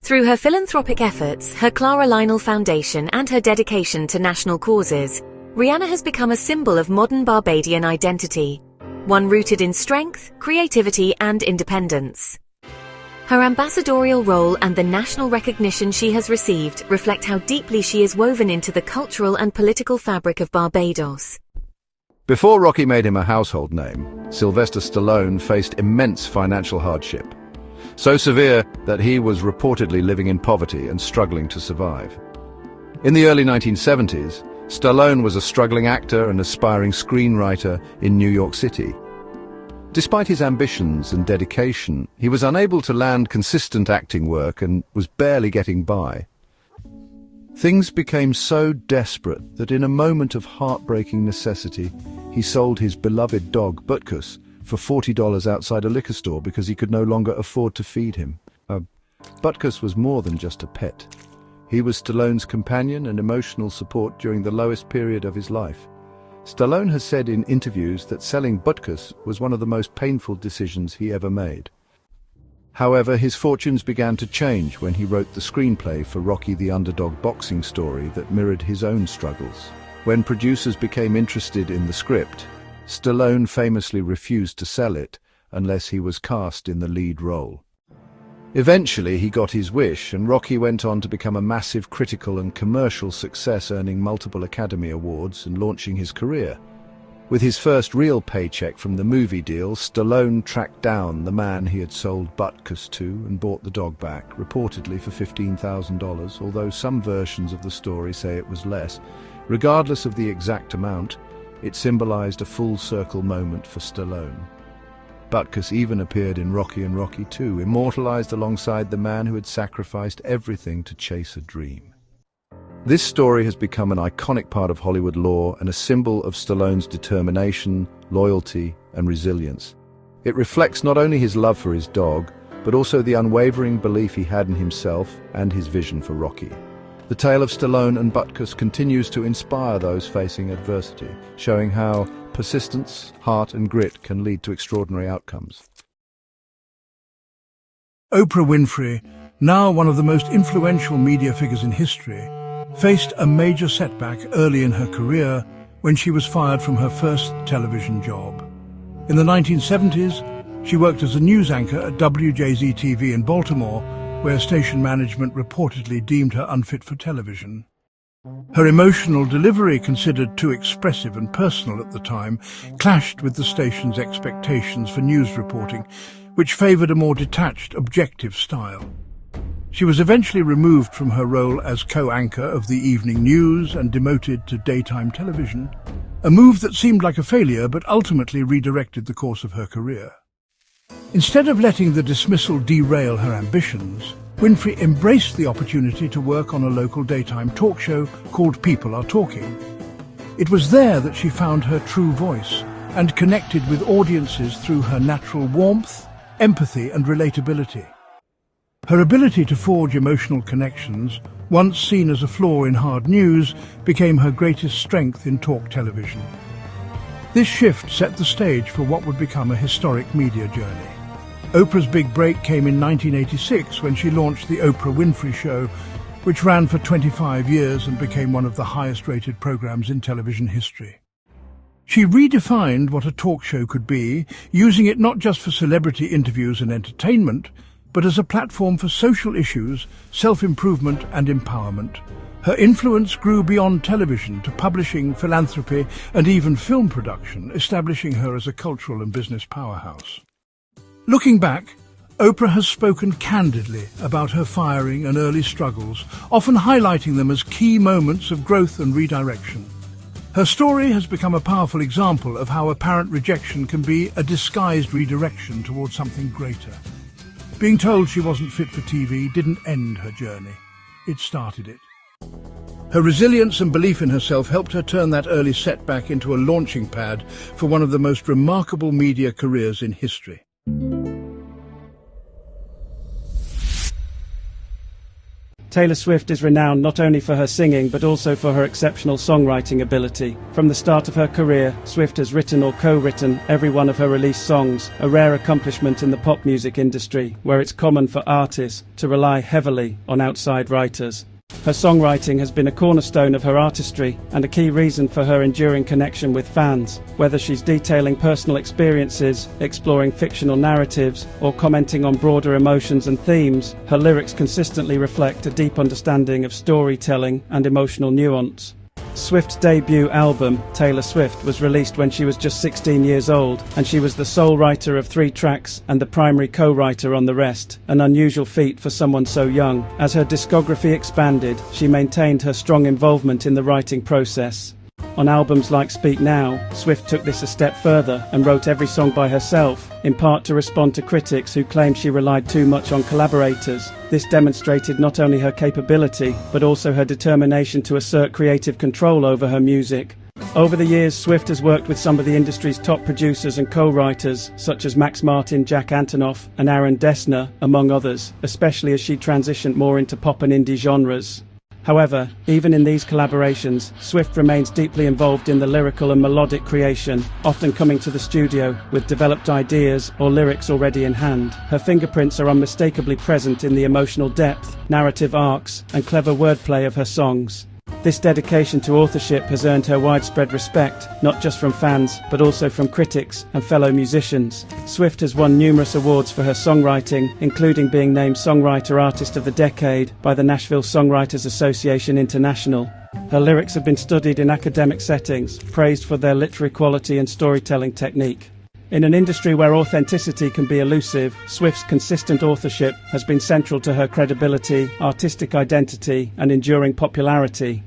Through her philanthropic efforts, her Clara Lionel Foundation, and her dedication to national causes, Rihanna has become a symbol of modern Barbadian identity, one rooted in strength, creativity, and independence. Her ambassadorial role and the national recognition she has received reflect how deeply she is woven into the cultural and political fabric of Barbados. Before Rocky made him a household name, Sylvester Stallone faced immense financial hardship. So severe that he was reportedly living in poverty and struggling to survive. In the early 1970s, Stallone was a struggling actor and aspiring screenwriter in New York City. Despite his ambitions and dedication, he was unable to land consistent acting work and was barely getting by. Things became so desperate that in a moment of heartbreaking necessity, he sold his beloved dog, Butkus, for $40 outside a liquor store because he could no longer afford to feed him. Butkus was more than just a pet. He was Stallone's companion and emotional support during the lowest period of his life. Stallone has said in interviews that selling Butkus was one of the most painful decisions he ever made. However, his fortunes began to change when he wrote the screenplay for Rocky the Underdog boxing story that mirrored his own struggles. When producers became interested in the script, Stallone famously refused to sell it unless he was cast in the lead role. Eventually, he got his wish, and Rocky went on to become a massive critical and commercial success, earning multiple Academy Awards and launching his career. With his first real paycheck from the movie deal, Stallone tracked down the man he had sold Butkus to and bought the dog back, reportedly for $15,000, although some versions of the story say it was less. Regardless of the exact amount, it symbolized a full-circle moment for Stallone. Butkus even appeared in Rocky and Rocky II, immortalized alongside the man who had sacrificed everything to chase a dream. This story has become an iconic part of Hollywood lore and a symbol of Stallone's determination, loyalty, and resilience. It reflects not only his love for his dog, but also the unwavering belief he had in himself and his vision for Rocky. The tale of Stallone and Butkus continues to inspire those facing adversity, showing how persistence, heart, and grit can lead to extraordinary outcomes. Oprah Winfrey, now one of the most influential media figures in history, faced a major setback early in her career when she was fired from her first television job. In the 1970s, she worked as a news anchor at WJZ-TV in Baltimore, where station management reportedly deemed her unfit for television. Her emotional delivery, considered too expressive and personal at the time, clashed with the station's expectations for news reporting, which favored a more detached, objective style. She was eventually removed from her role as co-anchor of the evening news and demoted to daytime television, a move that seemed like a failure but ultimately redirected the course of her career. Instead of letting the dismissal derail her ambitions, Winfrey embraced the opportunity to work on a local daytime talk show called People Are Talking. It was there that she found her true voice and connected with audiences through her natural warmth, empathy, and relatability. Her ability to forge emotional connections, once seen as a flaw in hard news, became her greatest strength in talk television. This shift set the stage for what would become a historic media journey. Oprah's big break came in 1986 when she launched The Oprah Winfrey Show, which ran for 25 years and became one of the highest-rated programs in television history. She redefined what a talk show could be, using it not just for celebrity interviews and entertainment, but as a platform for social issues, self-improvement and empowerment. Her influence grew beyond television to publishing, philanthropy, and even film production, establishing her as a cultural and business powerhouse. Looking back, Oprah has spoken candidly about her firing and early struggles, often highlighting them as key moments of growth and redirection. Her story has become a powerful example of how apparent rejection can be a disguised redirection towards something greater. Being told she wasn't fit for TV didn't end her journey. It started it. Her resilience and belief in herself helped her turn that early setback into a launching pad for one of the most remarkable media careers in history. Taylor Swift is renowned not only for her singing but also for her exceptional songwriting ability. From the start of her career, Swift has written or co-written every one of her released songs, a rare accomplishment in the pop music industry, where it's common for artists to rely heavily on outside writers. Her songwriting has been a cornerstone of her artistry and a key reason for her enduring connection with fans. Whether she's detailing personal experiences, exploring fictional narratives, or commenting on broader emotions and themes, her lyrics consistently reflect a deep understanding of storytelling and emotional nuance. Swift's debut album, Taylor Swift, was released when she was just 16 years old, and she was the sole writer of 3 tracks and the primary co-writer on the rest, an unusual feat for someone so young. As her discography expanded, she maintained her strong involvement in the writing process. On albums like Speak Now, Swift took this a step further and wrote every song by herself, in part to respond to critics who claimed she relied too much on collaborators. This demonstrated not only her capability, but also her determination to assert creative control over her music. Over the years, Swift has worked with some of the industry's top producers and co-writers, such as Max Martin, Jack Antonoff, and Aaron Dessner, among others, especially as she transitioned more into pop and indie genres. However, even in these collaborations, Swift remains deeply involved in the lyrical and melodic creation, often coming to the studio with developed ideas or lyrics already in hand. Her fingerprints are unmistakably present in the emotional depth, narrative arcs, and clever wordplay of her songs. This dedication to authorship has earned her widespread respect, not just from fans, but also from critics and fellow musicians. Swift has won numerous awards for her songwriting, including being named Songwriter Artist of the Decade by the Nashville Songwriters Association International. Her lyrics have been studied in academic settings, praised for their literary quality and storytelling technique. In an industry where authenticity can be elusive, Swift's consistent authorship has been central to her credibility, artistic identity, and enduring popularity.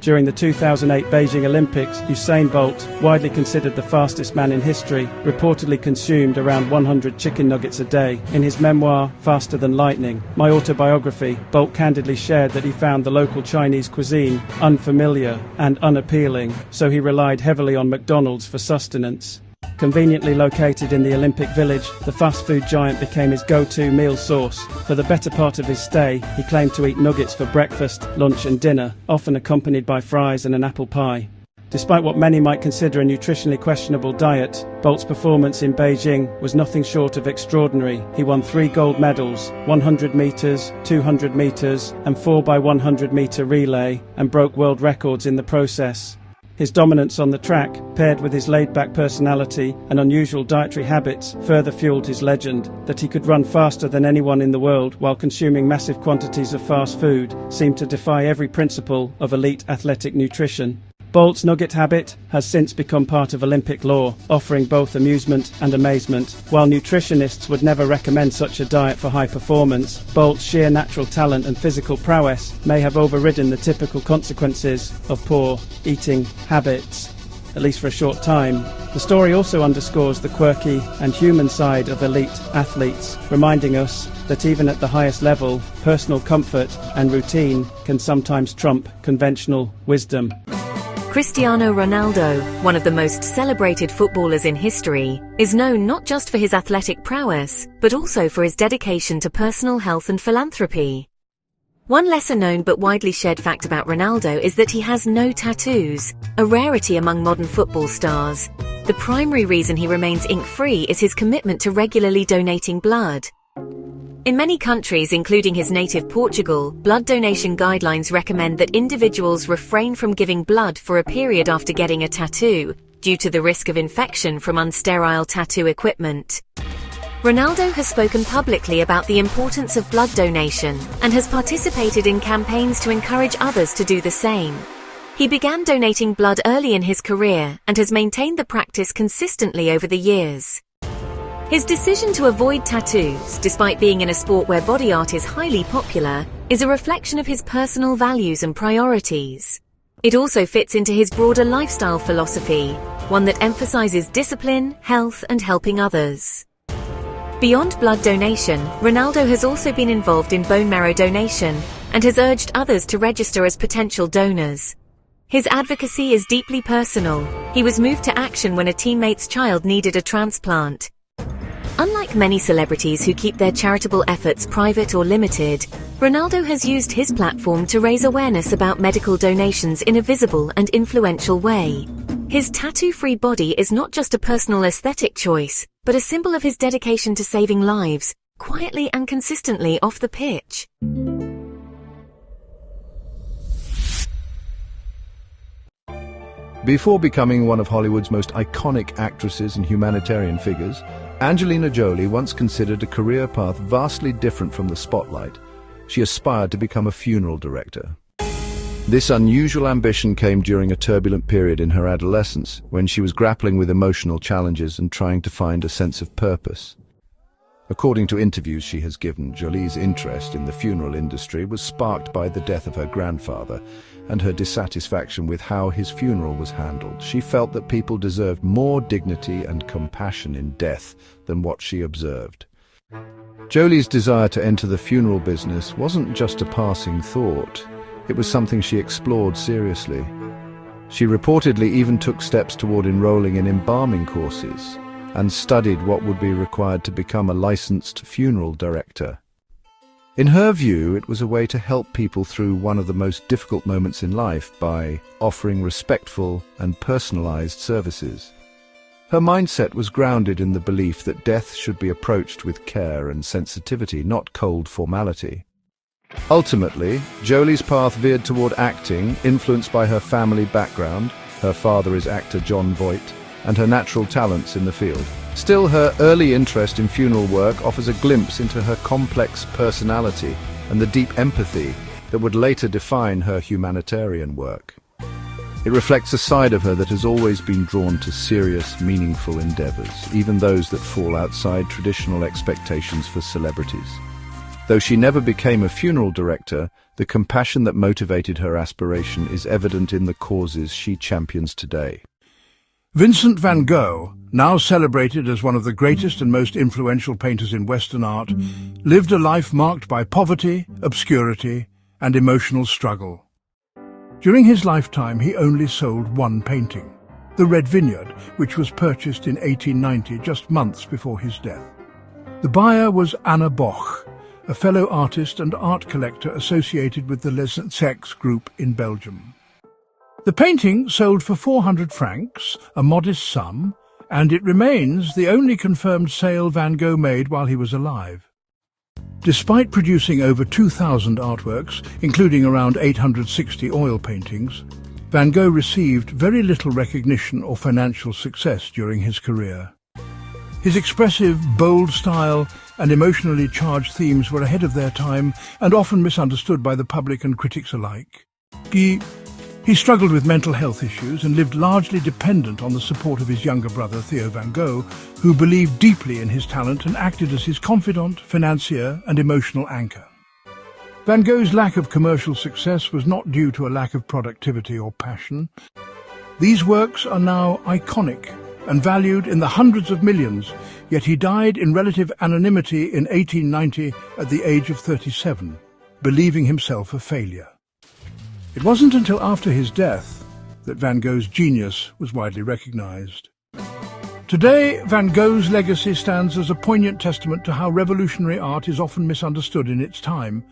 During the 2008 Beijing Olympics, Usain Bolt, widely considered the fastest man in history, reportedly consumed around 100 chicken nuggets a day. In his memoir, Faster Than Lightning, my autobiography, Bolt candidly shared that he found the local Chinese cuisine unfamiliar and unappealing, so he relied heavily on McDonald's for sustenance. Conveniently located in the Olympic Village, the fast food giant became his go-to meal source. For the better part of his stay, he claimed to eat nuggets for breakfast, lunch and dinner, often accompanied by fries and an apple pie. Despite what many might consider a nutritionally questionable diet, Bolt's performance in Beijing was nothing short of extraordinary. He won 3 gold medals, 100 metres, 200 metres and 4x100 metre relay, and broke world records in the process. His dominance on the track, paired with his laid-back personality and unusual dietary habits, further fueled his legend. That he could run faster than anyone in the world while consuming massive quantities of fast food seemed to defy every principle of elite athletic nutrition. Bolt's nugget habit has since become part of Olympic law, offering both amusement and amazement. While nutritionists would never recommend such a diet for high performance, Bolt's sheer natural talent and physical prowess may have overridden the typical consequences of poor eating habits, at least for a short time. The story also underscores the quirky and human side of elite athletes, reminding us that even at the highest level, personal comfort and routine can sometimes trump conventional wisdom. Cristiano Ronaldo, one of the most celebrated footballers in history, is known not just for his athletic prowess, but also for his dedication to personal health and philanthropy. One lesser-known but widely shared fact about Ronaldo is that he has no tattoos, a rarity among modern football stars. The primary reason he remains ink-free is his commitment to regularly donating blood. In many countries, including his native Portugal, blood donation guidelines recommend that individuals refrain from giving blood for a period after getting a tattoo, due to the risk of infection from unsterile tattoo equipment. Ronaldo has spoken publicly about the importance of blood donation, and has participated in campaigns to encourage others to do the same. He began donating blood early in his career, and has maintained the practice consistently over the years. His decision to avoid tattoos, despite being in a sport where body art is highly popular, is a reflection of his personal values and priorities. It also fits into his broader lifestyle philosophy, one that emphasizes discipline, health, and helping others. Beyond blood donation, Ronaldo has also been involved in bone marrow donation, and has urged others to register as potential donors. His advocacy is deeply personal. He was moved to action when a teammate's child needed a transplant. Unlike many celebrities who keep their charitable efforts private or limited, Ronaldo has used his platform to raise awareness about medical donations in a visible and influential way. His tattoo-free body is not just a personal aesthetic choice, but a symbol of his dedication to saving lives, quietly and consistently off the pitch. Before becoming one of Hollywood's most iconic actresses and humanitarian figures, Angelina Jolie once considered a career path vastly different from the spotlight. She aspired to become a funeral director. This unusual ambition came during a turbulent period in her adolescence, when she was grappling with emotional challenges and trying to find a sense of purpose. According to interviews she has given, Jolie's interest in the funeral industry was sparked by the death of her grandfather and her dissatisfaction with how his funeral was handled. She felt that people deserved more dignity and compassion in death than what she observed. Jolie's desire to enter the funeral business wasn't just a passing thought. It was something she explored seriously. She reportedly even took steps toward enrolling in embalming courses and studied what would be required to become a licensed funeral director. In her view, it was a way to help people through one of the most difficult moments in life by offering respectful and personalized services. Her mindset was grounded in the belief that death should be approached with care and sensitivity, not cold formality. Ultimately, Jolie's path veered toward acting, influenced by her family background. Her father is actor Jon Voight, and her natural talents in the field. Still, her early interest in funeral work offers a glimpse into her complex personality and the deep empathy that would later define her humanitarian work. It reflects a side of her that has always been drawn to serious, meaningful endeavors, even those that fall outside traditional expectations for celebrities. Though she never became a funeral director, the compassion that motivated her aspiration is evident in the causes she champions today. Vincent van Gogh, now celebrated as one of the greatest and most influential painters in Western art, lived a life marked by poverty, obscurity, and emotional struggle. During his lifetime, he only sold one painting, The Red Vineyard, which was purchased in 1890, just months before his death. The buyer was Anna Boch, a fellow artist and art collector associated with the Les Sex group in Belgium. The painting sold for 400 francs, a modest sum, and it remains the only confirmed sale Van Gogh made while he was alive. Despite producing over 2,000 artworks, including around 860 oil paintings, Van Gogh received very little recognition or financial success during his career. His expressive, bold style and emotionally charged themes were ahead of their time and often misunderstood by the public and critics alike. He struggled with mental health issues and lived largely dependent on the support of his younger brother, Theo van Gogh, who believed deeply in his talent and acted as his confidant, financier, and emotional anchor. Van Gogh's lack of commercial success was not due to a lack of productivity or passion. These works are now iconic and valued in the hundreds of millions, yet he died in relative anonymity in 1890 at the age of 37, believing himself a failure. It wasn't until after his death that Van Gogh's genius was widely recognized. Today, Van Gogh's legacy stands as a poignant testament to how revolutionary art is often misunderstood in its time,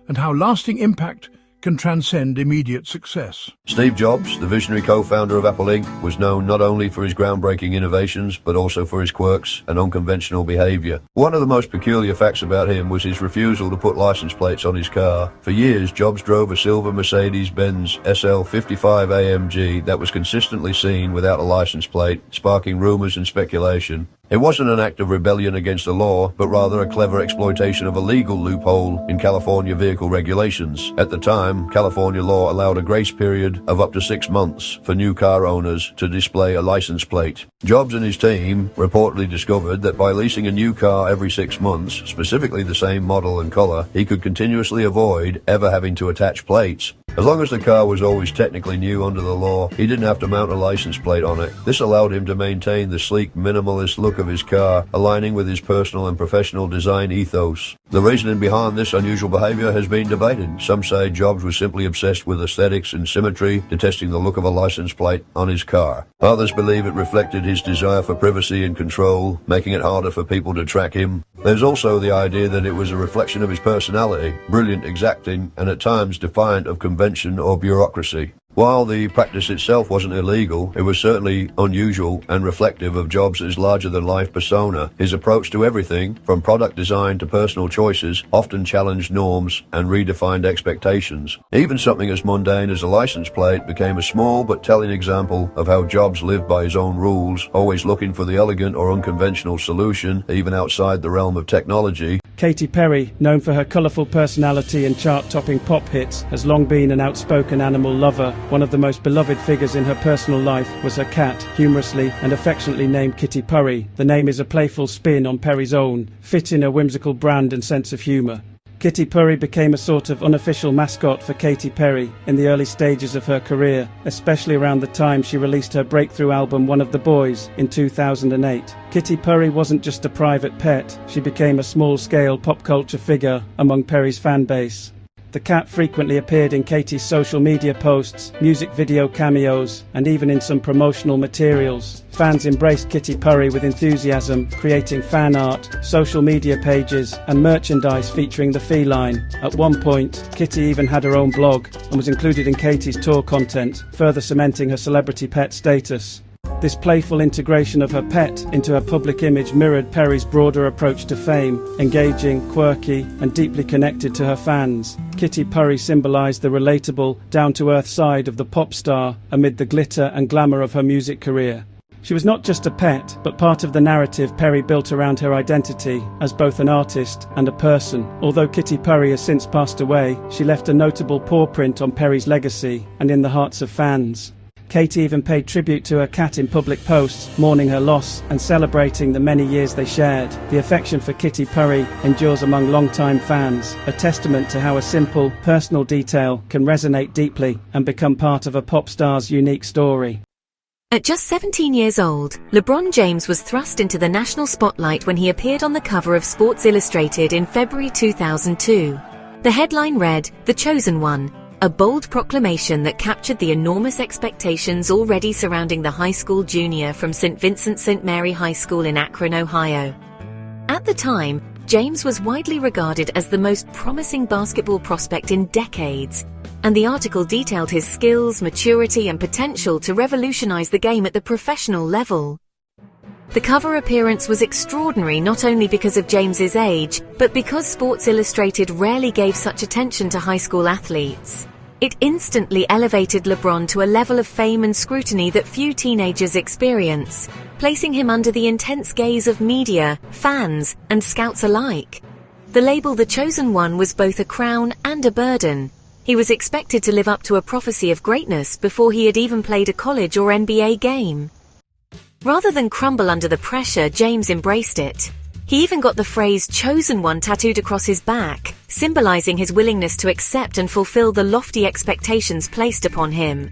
and how lasting impact can transcend immediate success. Steve Jobs, the visionary co-founder of Apple Inc., was known not only for his groundbreaking innovations, but also for his quirks and unconventional behavior. One of the most peculiar facts about him was his refusal to put license plates on his car. For years, Jobs drove a silver Mercedes-Benz SL 55 AMG that was consistently seen without a license plate, sparking rumors and speculation. It wasn't an act of rebellion against the law, but rather a clever exploitation of a legal loophole in California vehicle regulations. At the time, California law allowed a grace period of up to 6 months for new car owners to display a license plate. Jobs and his team reportedly discovered that by leasing a new car every 6 months, specifically the same model and color, he could continuously avoid ever having to attach plates. As long as the car was always technically new under the law, he didn't have to mount a license plate on it. This allowed him to maintain the sleek, minimalist look of his car, aligning with his personal and professional design ethos. The reasoning behind this unusual behavior has been debated. Some say Jobs was simply obsessed with aesthetics and symmetry, detesting the look of a license plate on his car. Others believe it reflected his desire for privacy and control, making it harder for people to track him. There's also the idea that it was a reflection of his personality, brilliant, exacting, and at times defiant of convention or bureaucracy. While the practice itself wasn't illegal, it was certainly unusual and reflective of Jobs' larger-than-life persona. His approach to everything, from product design to personal choices, often challenged norms and redefined expectations. Even something as mundane as a license plate became a small but telling example of how Jobs lived by his own rules, always looking for the elegant or unconventional solution, even outside the realm of technology. Katy Perry, known for her colourful personality and chart-topping pop hits, has long been an outspoken animal lover. One of the most beloved figures in her personal life was her cat, humorously and affectionately named Kitty Purry. The name is a playful spin on Perry's own, fitting a whimsical brand and sense of humour. Kitty Purry became a sort of unofficial mascot for Katy Perry in the early stages of her career, especially around the time she released her breakthrough album One of the Boys in 2008. Kitty Purry wasn't just a private pet, she became a small-scale pop culture figure among Perry's fan base. The cat frequently appeared in Katy's social media posts, music video cameos, and even in some promotional materials. Fans embraced Kitty Purry with enthusiasm, creating fan art, social media pages, and merchandise featuring the feline. At one point, Kitty even had her own blog and was included in Katy's tour content, further cementing her celebrity pet status. This playful integration of her pet into her public image mirrored Perry's broader approach to fame, engaging, quirky, and deeply connected to her fans. Kitty Purry symbolized the relatable, down-to-earth side of the pop star amid the glitter and glamour of her music career. She was not just a pet, but part of the narrative Perry built around her identity as both an artist and a person. Although Kitty Purry has since passed away, she left a notable paw print on Perry's legacy and in the hearts of fans. Katy even paid tribute to her cat in public posts, mourning her loss and celebrating the many years they shared. The affection for Kitty Purry endures among longtime fans, a testament to how a simple, personal detail can resonate deeply and become part of a pop star's unique story. At just 17 years old, LeBron James was thrust into the national spotlight when he appeared on the cover of Sports Illustrated in February 2002. The headline read, "The Chosen One," a bold proclamation that captured the enormous expectations already surrounding the high school junior from St. Vincent St. Mary High School in Akron, Ohio. At the time, James was widely regarded as the most promising basketball prospect in decades, and the article detailed his skills, maturity, and potential to revolutionize the game at the professional level. The cover appearance was extraordinary not only because of James's age, but because Sports Illustrated rarely gave such attention to high school athletes. It instantly elevated LeBron to a level of fame and scrutiny that few teenagers experience, placing him under the intense gaze of media, fans, and scouts alike. The label The Chosen One was both a crown and a burden. He was expected to live up to a prophecy of greatness before he had even played a college or NBA game. Rather than crumble under the pressure, James embraced it. He even got the phrase "Chosen One" tattooed across his back, symbolizing his willingness to accept and fulfill the lofty expectations placed upon him.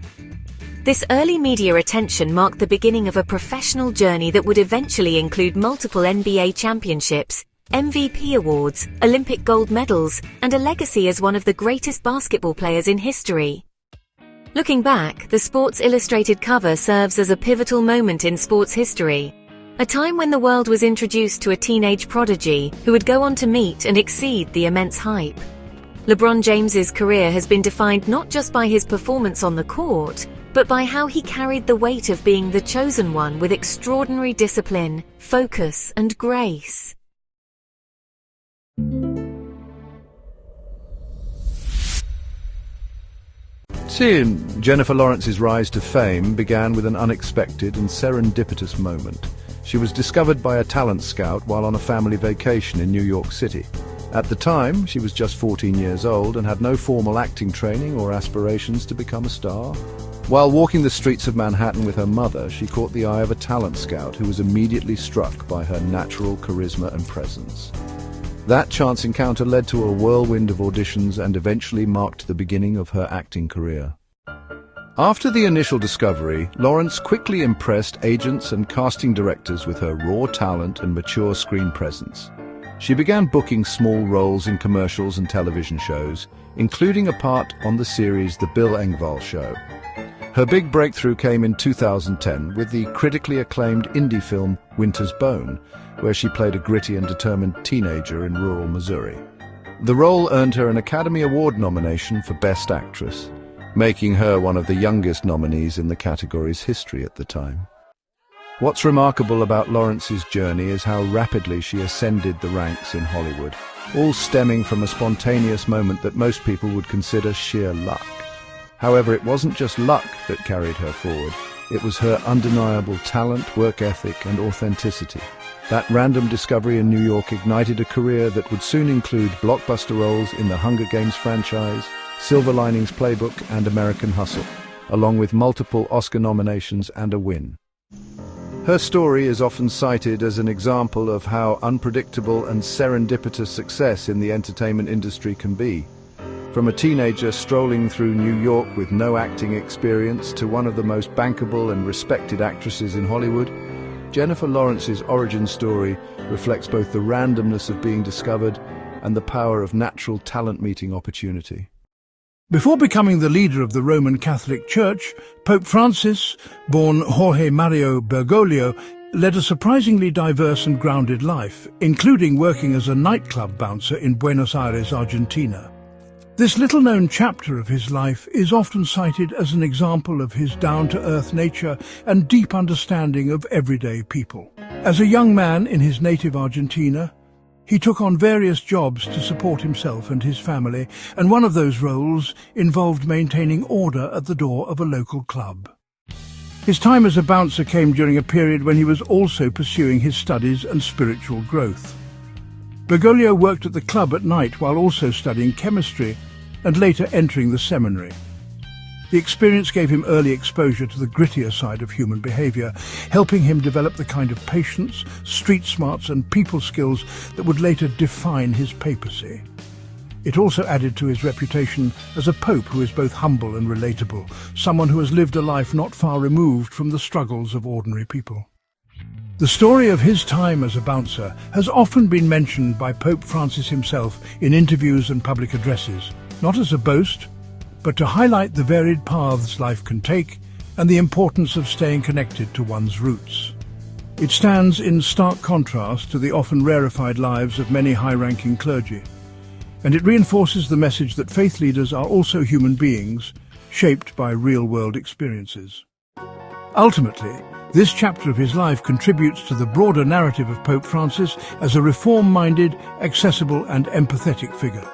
This early media attention marked the beginning of a professional journey that would eventually include multiple NBA championships, MVP awards, Olympic gold medals, and a legacy as one of the greatest basketball players in history. Looking back, the Sports Illustrated cover serves as a pivotal moment in sports history, a time when the world was introduced to a teenage prodigy who would go on to meet and exceed the immense hype. LeBron James's career has been defined not just by his performance on the court, but by how he carried the weight of being the chosen one with extraordinary discipline, focus, and grace. Seeing Jennifer Lawrence's rise to fame began with an unexpected and serendipitous moment. She was discovered by a talent scout while on a family vacation in New York City. At the time, she was just 14 years old and had no formal acting training or aspirations to become a star. While walking the streets of Manhattan with her mother, she caught the eye of a talent scout who was immediately struck by her natural charisma and presence. That chance encounter led to a whirlwind of auditions and eventually marked the beginning of her acting career. After the initial discovery, Lawrence quickly impressed agents and casting directors with her raw talent and mature screen presence. She began booking small roles in commercials and television shows, including a part on the series The Bilingual Show. Her big breakthrough came in 2010 with the critically acclaimed indie film Winter's Bone, where she played a gritty and determined teenager in rural Missouri. The role earned her an Academy Award nomination for Best Actress. making her one of the youngest nominees in the category's history at the time. What's remarkable about Lawrence's journey is how rapidly she ascended the ranks in Hollywood, all stemming from a spontaneous moment that most people would consider sheer luck. However, it wasn't just luck that carried her forward. It was her undeniable talent, work ethic, and authenticity. That random discovery in New York ignited a career that would soon include blockbuster roles in the Hunger Games franchise, Silver Linings Playbook, and American Hustle, along with multiple Oscar nominations and a win. Her story is often cited as an example of how unpredictable and serendipitous success in the entertainment industry can be. From a teenager strolling through New York with no acting experience to one of the most bankable and respected actresses in Hollywood, Jennifer Lawrence's origin story reflects both the randomness of being discovered and the power of natural talent meeting opportunity. Before becoming the leader of the Roman Catholic Church, Pope Francis, born Jorge Mario Bergoglio, led a surprisingly diverse and grounded life, including working as a nightclub bouncer in Buenos Aires, Argentina. This little-known chapter of his life is often cited as an example of his down-to-earth nature and deep understanding of everyday people. As a young man in his native Argentina, he took on various jobs to support himself and his family, and one of those roles involved maintaining order at the door of a local club. His time as a bouncer came during a period when he was also pursuing his studies and spiritual growth. Bergoglio worked at the club at night while also studying chemistry and later entering the seminary. The experience gave him early exposure to the grittier side of human behavior, helping him develop the kind of patience, street smarts and people skills that would later define his papacy. It also added to his reputation as a pope who is both humble and relatable, someone who has lived a life not far removed from the struggles of ordinary people. The story of his time as a bouncer has often been mentioned by Pope Francis himself in interviews and public addresses, not as a boast, but to highlight the varied paths life can take and the importance of staying connected to one's roots. It stands in stark contrast to the often rarefied lives of many high-ranking clergy, and it reinforces the message that faith leaders are also human beings, shaped by real-world experiences. Ultimately, this chapter of his life contributes to the broader narrative of Pope Francis as a reform-minded, accessible and empathetic figure.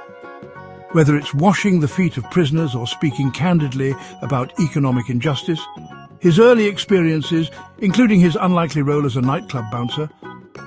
Whether it's washing the feet of prisoners or speaking candidly about economic injustice, his early experiences, including his unlikely role as a nightclub bouncer,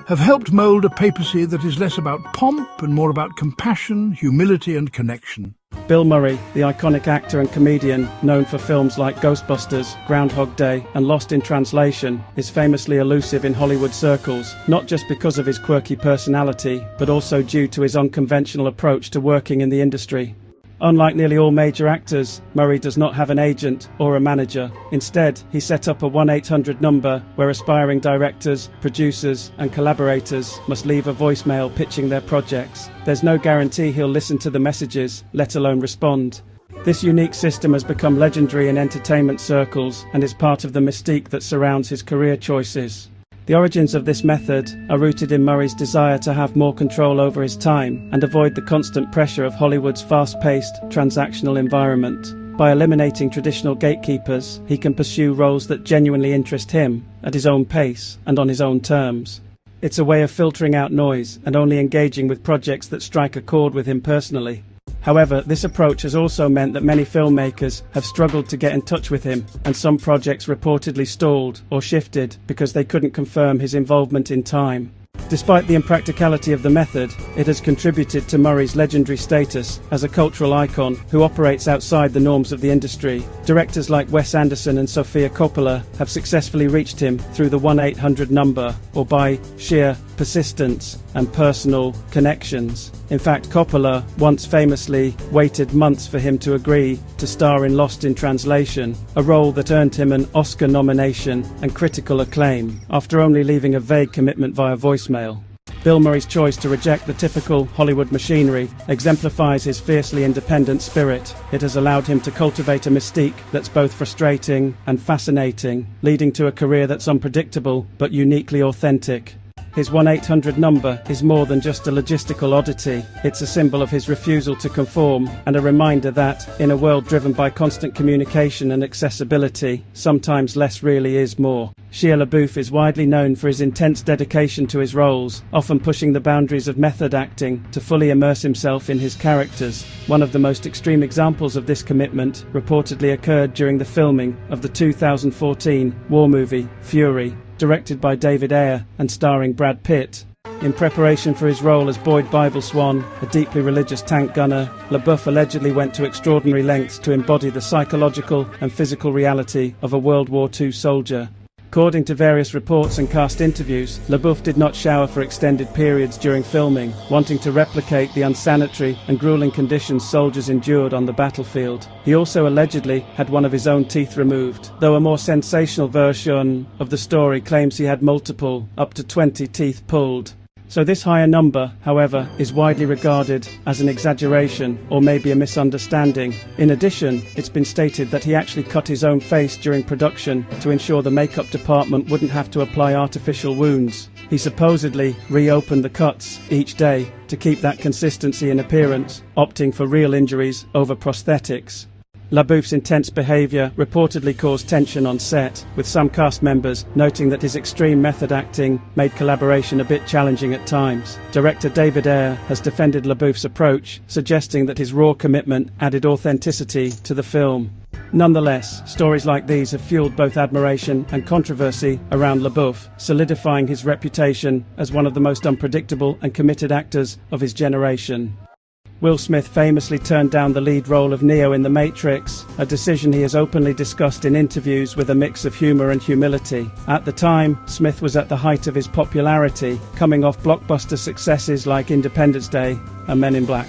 have helped mould a papacy that is less about pomp and more about compassion, humility and connection. Bill Murray, the iconic actor and comedian known for films like Ghostbusters, Groundhog Day and Lost in Translation, is famously elusive in Hollywood circles, not just because of his quirky personality, but also due to his unconventional approach to working in the industry. Unlike nearly all major actors, Murray does not have an agent or a manager. Instead, he set up a 1-800 number where aspiring directors, producers and collaborators must leave a voicemail pitching their projects. There's no guarantee he'll listen to the messages, let alone respond. This unique system has become legendary in entertainment circles and is part of the mystique that surrounds his career choices. The origins of this method are rooted in Murray's desire to have more control over his time and avoid the constant pressure of Hollywood's fast-paced, transactional environment. By eliminating traditional gatekeepers, he can pursue roles that genuinely interest him, at his own pace and on his own terms. It's a way of filtering out noise and only engaging with projects that strike a chord with him personally. However, this approach has also meant that many filmmakers have struggled to get in touch with him, and some projects reportedly stalled or shifted because they couldn't confirm his involvement in time. Despite the impracticality of the method, it has contributed to Murray's legendary status as a cultural icon who operates outside the norms of the industry. Directors like Wes Anderson and Sofia Coppola have successfully reached him through the 1-800 number or by sheer persistence and personal connections. In fact, Coppola once famously waited months for him to agree to star in Lost in Translation, a role that earned him an Oscar nomination and critical acclaim, after only leaving a vague commitment via voicemail. Bill Murray's choice to reject the typical Hollywood machinery exemplifies his fiercely independent spirit. It has allowed him to cultivate a mystique that's both frustrating and fascinating, leading to a career that's unpredictable but uniquely authentic. His 1-800 number is more than just a logistical oddity. It's a symbol of his refusal to conform and a reminder that, in a world driven by constant communication and accessibility, sometimes less really is more. Shia LaBeouf is widely known for his intense dedication to his roles, often pushing the boundaries of method acting to fully immerse himself in his characters. One of the most extreme examples of this commitment reportedly occurred during the filming of the 2014 war movie Fury, directed by David Ayer and starring Brad Pitt. In preparation for his role as Boyd Bible Swan, a deeply religious tank gunner, LaBeouf allegedly went to extraordinary lengths to embody the psychological and physical reality of a World War II soldier. According to various reports and cast interviews, LaBeouf did not shower for extended periods during filming, wanting to replicate the unsanitary and grueling conditions soldiers endured on the battlefield. He also allegedly had one of his own teeth removed, though a more sensational version of the story claims he had multiple, up to 20 teeth pulled. So this higher number, however, is widely regarded as an exaggeration or maybe a misunderstanding. In addition, it's been stated that he actually cut his own face during production to ensure the makeup department wouldn't have to apply artificial wounds. He supposedly reopened the cuts each day to keep that consistency in appearance, opting for real injuries over prosthetics. LaBeouf's intense behaviour reportedly caused tension on set, with some cast members noting that his extreme method acting made collaboration a bit challenging at times. Director David Ayer has defended LaBeouf's approach, suggesting that his raw commitment added authenticity to the film. Nonetheless, stories like these have fueled both admiration and controversy around LaBeouf, solidifying his reputation as one of the most unpredictable and committed actors of his generation. Will Smith famously turned down the lead role of Neo in The Matrix, a decision he has openly discussed in interviews with a mix of humour and humility. At the time, Smith was at the height of his popularity, coming off blockbuster successes like Independence Day and Men in Black.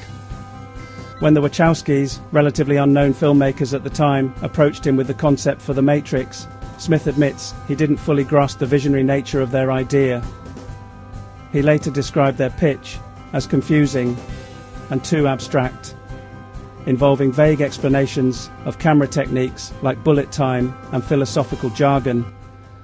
When the Wachowskis, relatively unknown filmmakers at the time, approached him with the concept for The Matrix, Smith admits he didn't fully grasp the visionary nature of their idea. He later described their pitch as confusing and too abstract, involving vague explanations of camera techniques like bullet time and philosophical jargon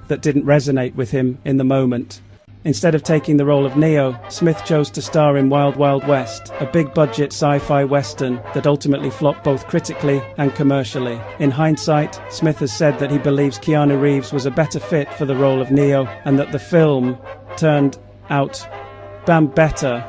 that didn't resonate with him in the moment. Instead of taking the role of Neo, Smith chose to star in Wild Wild West, a big-budget sci-fi western that ultimately flopped both critically and commercially. In hindsight, Smith has said that he believes Keanu Reeves was a better fit for the role of Neo and that the film turned out better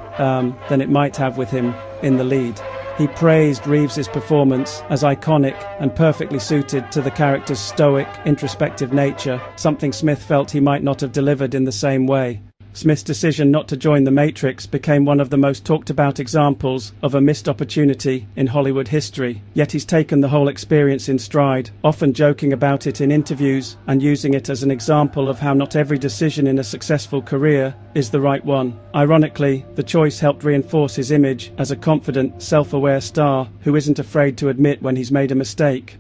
than it might have with him in the lead. He praised Reeves' performance as iconic and perfectly suited to the character's stoic, introspective nature, something Smith felt he might not have delivered in the same way. Smith's decision not to join The Matrix became one of the most talked about examples of a missed opportunity in Hollywood history. Yet he's taken the whole experience in stride, often joking about it in interviews and using it as an example of how not every decision in a successful career is the right one. Ironically, the choice helped reinforce his image as a confident, self-aware star who isn't afraid to admit when he's made a mistake.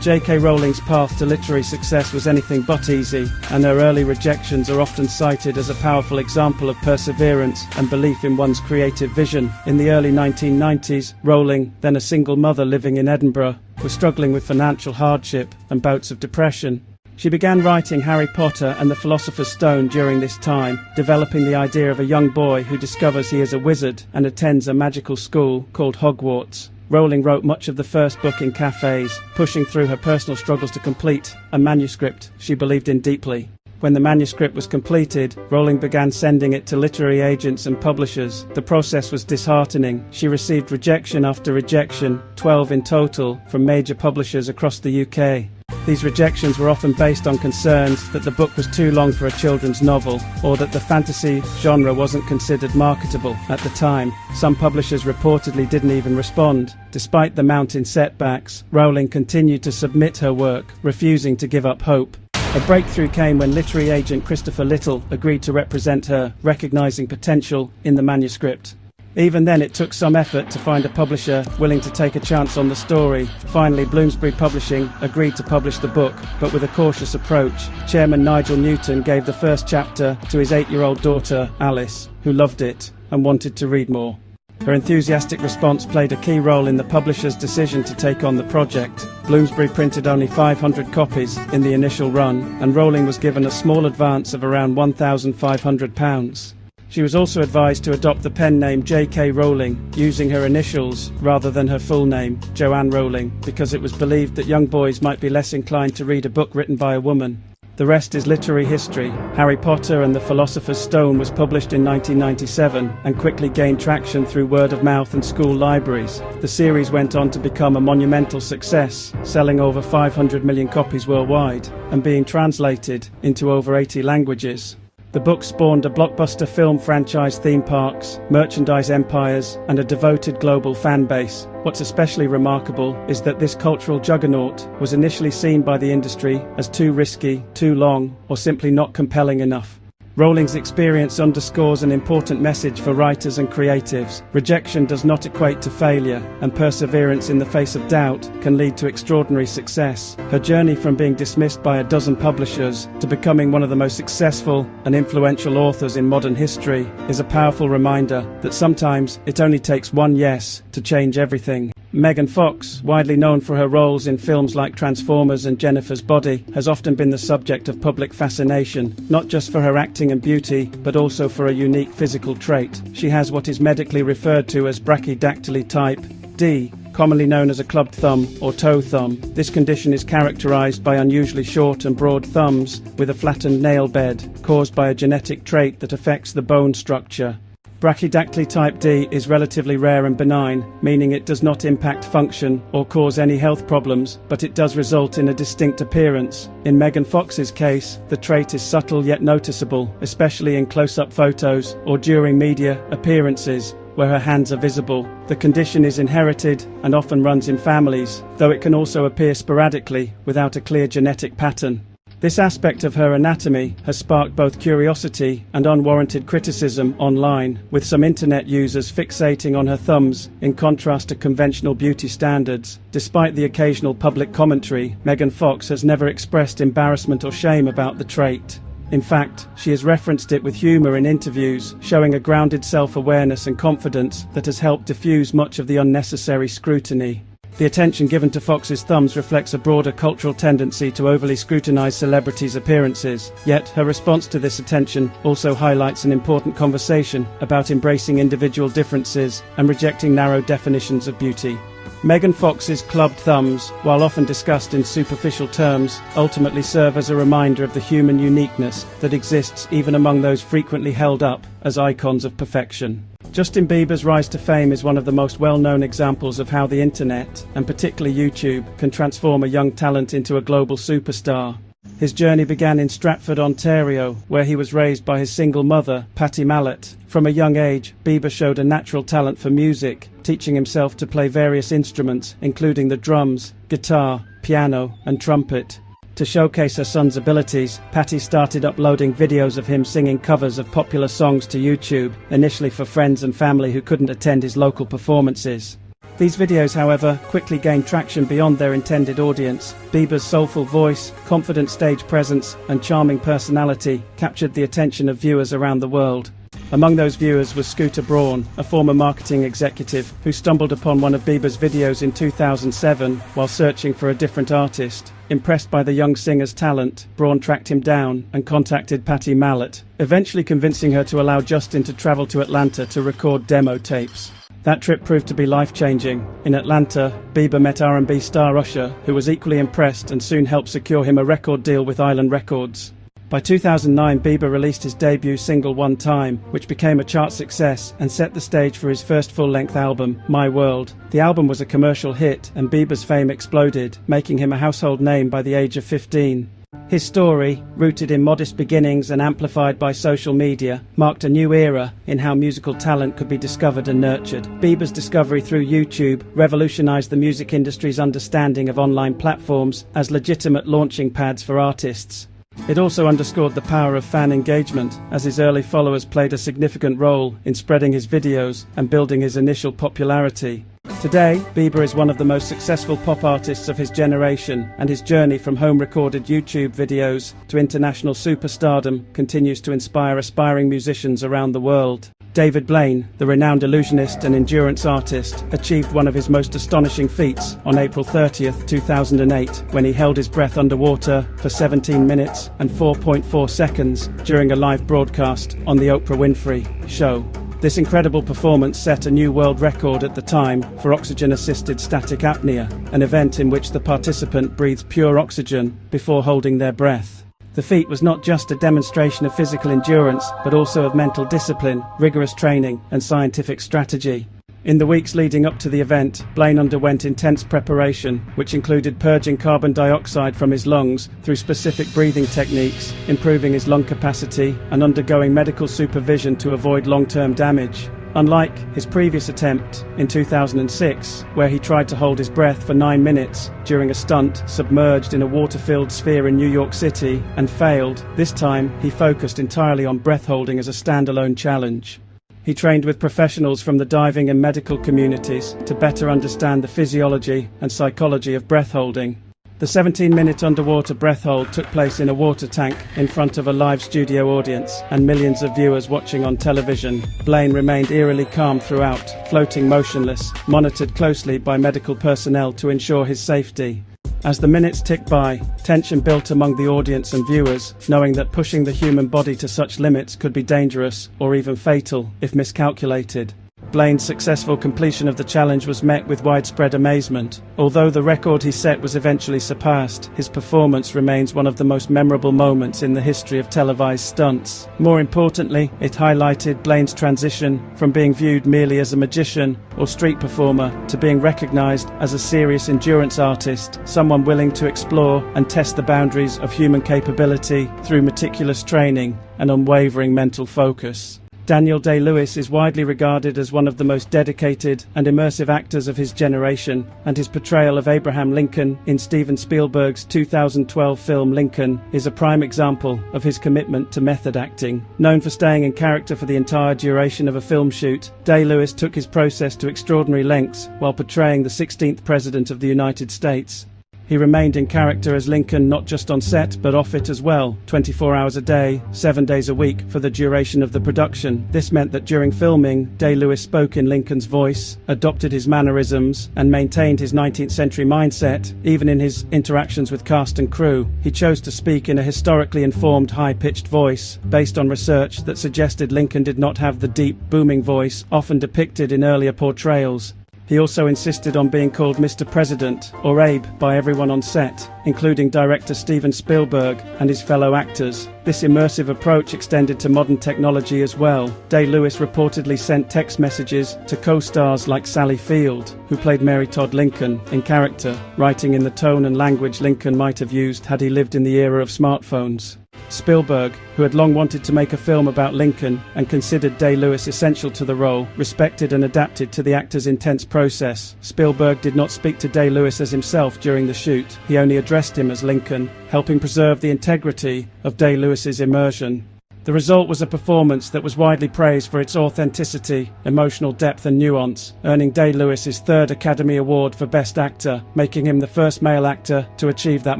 J.K. Rowling's path to literary success was anything but easy, and her early rejections are often cited as a powerful example of perseverance and belief in one's creative vision. In the early 1990s, Rowling, then a single mother living in Edinburgh, was struggling with financial hardship and bouts of depression. She began writing Harry Potter and the Philosopher's Stone during this time, developing the idea of a young boy who discovers he is a wizard and attends a magical school called Hogwarts. Rowling wrote much of the first book in cafes, pushing through her personal struggles to complete a manuscript she believed in deeply. When the manuscript was completed, Rowling began sending it to literary agents and publishers. The process was disheartening. She received rejection after rejection, 12 in total, from major publishers across the UK. These rejections were often based on concerns that the book was too long for a children's novel, or that the fantasy genre wasn't considered marketable at the time. Some publishers reportedly didn't even respond. Despite the mounting setbacks, Rowling continued to submit her work, refusing to give up hope. A breakthrough came when literary agent Christopher Little agreed to represent her, recognizing potential in the manuscript. Even then, it took some effort to find a publisher willing to take a chance on the story. Finally, Bloomsbury Publishing agreed to publish the book, but with a cautious approach. Chairman Nigel Newton gave the first chapter to his 8-year-old daughter, Alice, who loved it and wanted to read more. Her enthusiastic response played a key role in the publisher's decision to take on the project. Bloomsbury printed only 500 copies in the initial run, and Rowling was given a small advance of around £1,500. She was also advised to adopt the pen name J.K. Rowling, using her initials rather than her full name, Joanne Rowling, because it was believed that young boys might be less inclined to read a book written by a woman. The rest is literary history. Harry Potter and the Philosopher's Stone was published in 1997 and quickly gained traction through word of mouth and school libraries. The series went on to become a monumental success, selling over 500 million copies worldwide and being translated into over 80 languages. The book spawned a blockbuster film franchise, theme parks, merchandise empires, and a devoted global fan base. What's especially remarkable is that this cultural juggernaut was initially seen by the industry as too risky, too long, or simply not compelling enough. Rowling's experience underscores an important message for writers and creatives. Rejection does not equate to failure, and perseverance in the face of doubt can lead to extraordinary success. Her journey from being dismissed by a dozen publishers to becoming one of the most successful and influential authors in modern history is a powerful reminder that sometimes it only takes one yes to change everything. Megan Fox, widely known for her roles in films like Transformers and Jennifer's Body, has often been the subject of public fascination, not just for her acting and beauty, but also for a unique physical trait. She has what is medically referred to as brachydactyly type D, commonly known as a clubbed thumb or toe thumb. This condition is characterized by unusually short and broad thumbs with a flattened nail bed, caused by a genetic trait that affects the bone structure. Brachydactyly type D is relatively rare and benign, meaning it does not impact function or cause any health problems, but it does result in a distinct appearance. In Megan Fox's case, the trait is subtle yet noticeable, especially in close-up photos or during media appearances, where her hands are visible. The condition is inherited and often runs in families, though it can also appear sporadically without a clear genetic pattern. This aspect of her anatomy has sparked both curiosity and unwarranted criticism online, with some internet users fixating on her thumbs in contrast to conventional beauty standards. Despite the occasional public commentary, Megan Fox has never expressed embarrassment or shame about the trait. In fact, she has referenced it with humor in interviews, showing a grounded self-awareness and confidence that has helped diffuse much of the unnecessary scrutiny. The attention given to Fox's thumbs reflects a broader cultural tendency to overly scrutinize celebrities' appearances, yet her response to this attention also highlights an important conversation about embracing individual differences and rejecting narrow definitions of beauty. Megan Fox's clubbed thumbs, while often discussed in superficial terms, ultimately serve as a reminder of the human uniqueness that exists even among those frequently held up as icons of perfection. Justin Bieber's rise to fame is one of the most well-known examples of how the internet, and particularly YouTube, can transform a young talent into a global superstar. His journey began in Stratford, Ontario, where he was raised by his single mother, Patty Mallet. From a young age, Bieber showed a natural talent for music, teaching himself to play various instruments, including the drums, guitar, piano, and trumpet. To showcase her son's abilities, Patty started uploading videos of him singing covers of popular songs to YouTube, initially for friends and family who couldn't attend his local performances. These videos, however, quickly gained traction beyond their intended audience. Bieber's soulful voice, confident stage presence, and charming personality captured the attention of viewers around the world. Among those viewers was Scooter Braun, a former marketing executive who stumbled upon one of Bieber's videos in 2007 while searching for a different artist. Impressed by the young singer's talent, Braun tracked him down and contacted Patty Mallet, eventually convincing her to allow Justin to travel to Atlanta to record demo tapes. That trip proved to be life-changing. In Atlanta, Bieber met R&B star Usher, who was equally impressed and soon helped secure him a record deal with Island Records. By 2009, Bieber released his debut single One Time, which became a chart success and set the stage for his first full-length album, My World. The album was a commercial hit, and Bieber's fame exploded, making him a household name by the age of 15. His story, rooted in modest beginnings and amplified by social media, marked a new era in how musical talent could be discovered and nurtured. Bieber's discovery through YouTube revolutionized the music industry's understanding of online platforms as legitimate launching pads for artists. It also underscored the power of fan engagement, as his early followers played a significant role in spreading his videos and building his initial popularity. Today, Bieber is one of the most successful pop artists of his generation, and his journey from home-recorded YouTube videos to international superstardom continues to inspire aspiring musicians around the world. David Blaine, the renowned illusionist and endurance artist, achieved one of his most astonishing feats on April 30th, 2008, when he held his breath underwater for 17 minutes and 4.4 seconds during a live broadcast on The Oprah Winfrey Show. This incredible performance set a new world record at the time for oxygen-assisted static apnea, an event in which the participant breathes pure oxygen before holding their breath. The feat was not just a demonstration of physical endurance, but also of mental discipline, rigorous training, and scientific strategy. In the weeks leading up to the event, Blaine underwent intense preparation, which included purging carbon dioxide from his lungs through specific breathing techniques, improving his lung capacity, and undergoing medical supervision to avoid long-term damage. Unlike his previous attempt in 2006, where he tried to hold his breath for 9 minutes during a stunt submerged in a water-filled sphere in New York City and failed, this time he focused entirely on breath holding as a standalone challenge. He trained with professionals from the diving and medical communities to better understand the physiology and psychology of breath holding. The 17-minute underwater breath hold took place in a water tank in front of a live studio audience and millions of viewers watching on television. Blaine remained eerily calm throughout, floating motionless, monitored closely by medical personnel to ensure his safety. As the minutes ticked by, tension built among the audience and viewers, knowing that pushing the human body to such limits could be dangerous or even fatal if miscalculated. Blaine's successful completion of the challenge was met with widespread amazement. Although the record he set was eventually surpassed, his performance remains one of the most memorable moments in the history of televised stunts. More importantly, it highlighted Blaine's transition from being viewed merely as a magician or street performer to being recognized as a serious endurance artist, someone willing to explore and test the boundaries of human capability through meticulous training and unwavering mental focus. Daniel Day-Lewis is widely regarded as one of the most dedicated and immersive actors of his generation, and his portrayal of Abraham Lincoln in Steven Spielberg's 2012 film Lincoln is a prime example of his commitment to method acting. Known for staying in character for the entire duration of a film shoot, Day-Lewis took his process to extraordinary lengths while portraying the 16th President of the United States. He remained in character as Lincoln not just on set but off it as well, 24 hours a day, 7 days a week for the duration of the production. This meant that during filming, Day-Lewis spoke in Lincoln's voice, adopted his mannerisms, and maintained his 19th century mindset, even in his interactions with cast and crew. He chose to speak in a historically informed, high-pitched voice, based on research that suggested Lincoln did not have the deep, booming voice often depicted in earlier portrayals. He also insisted on being called Mr. President, or Abe, by everyone on set, including director Steven Spielberg and his fellow actors. This immersive approach extended to modern technology as well. Day-Lewis reportedly sent text messages to co-stars like Sally Field, who played Mary Todd Lincoln in character, writing in the tone and language Lincoln might have used had he lived in the era of smartphones. Spielberg, who had long wanted to make a film about Lincoln and considered Day-Lewis essential to the role, respected and adapted to the actor's intense process. Spielberg did not speak to Day-Lewis as himself during the shoot. He only addressed him as Lincoln, helping preserve the integrity of Day-Lewis's immersion. The result was a performance that was widely praised for its authenticity, emotional depth and nuance, earning Day-Lewis his 3rd Academy Award for Best Actor, making him the first male actor to achieve that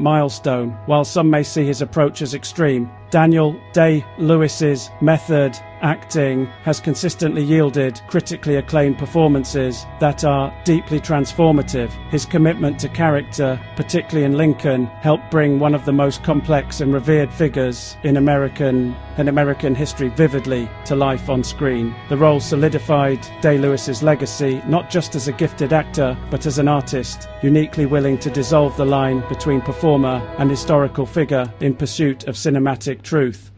milestone. While some may see his approach as extreme, Daniel Day-Lewis's method acting has consistently yielded critically acclaimed performances that are deeply transformative. His commitment to character, particularly in Lincoln, helped bring one of the most complex and revered figures in American history vividly to life on screen. The role solidified Day-Lewis's legacy, not just as a gifted actor, but as an artist, uniquely willing to dissolve the line between performer and historical figure in pursuit of cinematic truth.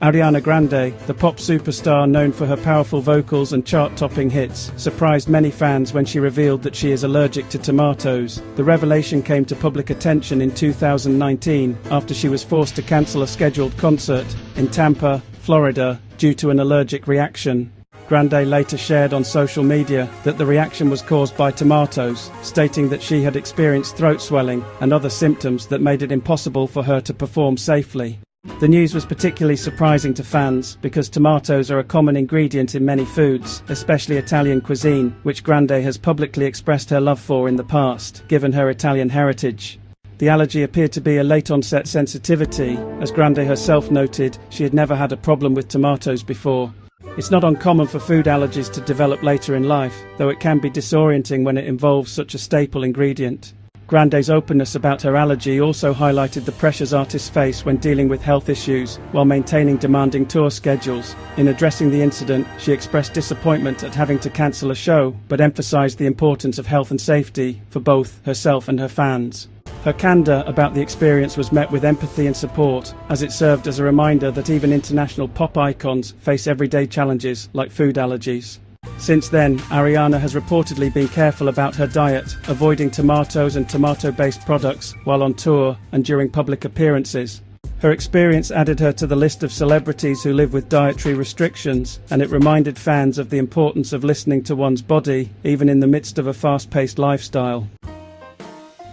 Ariana Grande, the pop superstar known for her powerful vocals and chart-topping hits, surprised many fans when she revealed that she is allergic to tomatoes. The revelation came to public attention in 2019 after she was forced to cancel a scheduled concert in Tampa, Florida, due to an allergic reaction. Grande later shared on social media that the reaction was caused by tomatoes, stating that she had experienced throat swelling and other symptoms that made it impossible for her to perform safely. The news was particularly surprising to fans because tomatoes are a common ingredient in many foods, especially Italian cuisine, which Grande has publicly expressed her love for in the past, given her Italian heritage. The allergy appeared to be a late-onset sensitivity. As Grande herself noted, she had never had a problem with tomatoes before. It's not uncommon for food allergies to develop later in life, though it can be disorienting when it involves such a staple ingredient. Grande's openness about her allergy also highlighted the pressures artists face when dealing with health issues while maintaining demanding tour schedules. In addressing the incident, she expressed disappointment at having to cancel a show, but emphasized the importance of health and safety for both herself and her fans. Her candor about the experience was met with empathy and support, as it served as a reminder that even international pop icons face everyday challenges like food allergies. Since then, Ariana has reportedly been careful about her diet, avoiding tomatoes and tomato-based products while on tour and during public appearances. Her experience added her to the list of celebrities who live with dietary restrictions, and it reminded fans of the importance of listening to one's body, even in the midst of a fast-paced lifestyle.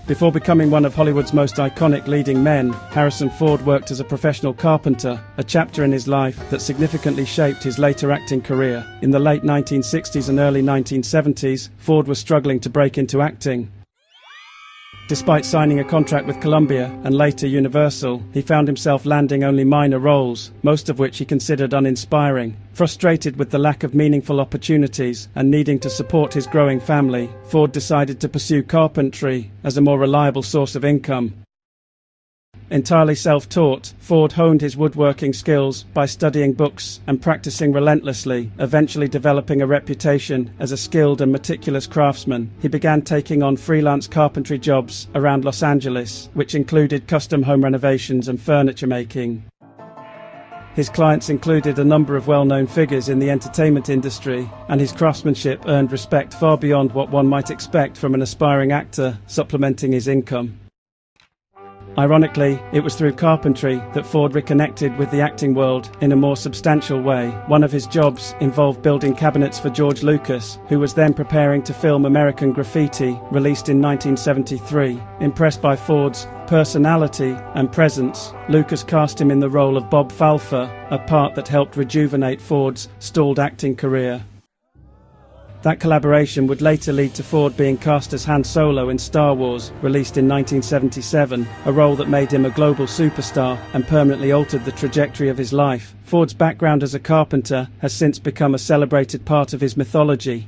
Before becoming one of Hollywood's most iconic leading men, Harrison Ford worked as a professional carpenter, a chapter in his life that significantly shaped his later acting career. In the late 1960s and early 1970s, Ford was struggling to break into acting. Despite signing a contract with Columbia and later Universal, he found himself landing only minor roles, most of which he considered uninspiring. Frustrated with the lack of meaningful opportunities and needing to support his growing family, Ford decided to pursue carpentry as a more reliable source of income. Entirely self-taught, Ford honed his woodworking skills by studying books and practicing relentlessly, eventually developing a reputation as a skilled and meticulous craftsman. He began taking on freelance carpentry jobs around Los Angeles, which included custom home renovations and furniture making. His clients included a number of well-known figures in the entertainment industry, and his craftsmanship earned respect far beyond what one might expect from an aspiring actor, supplementing his income. Ironically, it was through carpentry that Ford reconnected with the acting world in a more substantial way. One of his jobs involved building cabinets for George Lucas, who was then preparing to film American Graffiti, released in 1973. Impressed by Ford's personality and presence, Lucas cast him in the role of Bob Falfa, a part that helped rejuvenate Ford's stalled acting career. That collaboration would later lead to Ford being cast as Han Solo in Star Wars, released in 1977, a role that made him a global superstar and permanently altered the trajectory of his life. Ford's background as a carpenter has since become a celebrated part of his mythology.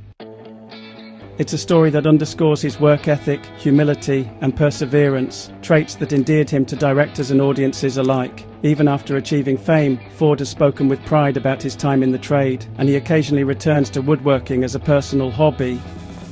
It's a story that underscores his work ethic, humility, and perseverance, traits that endeared him to directors and audiences alike. Even after achieving fame, Ford has spoken with pride about his time in the trade, and he occasionally returns to woodworking as a personal hobby.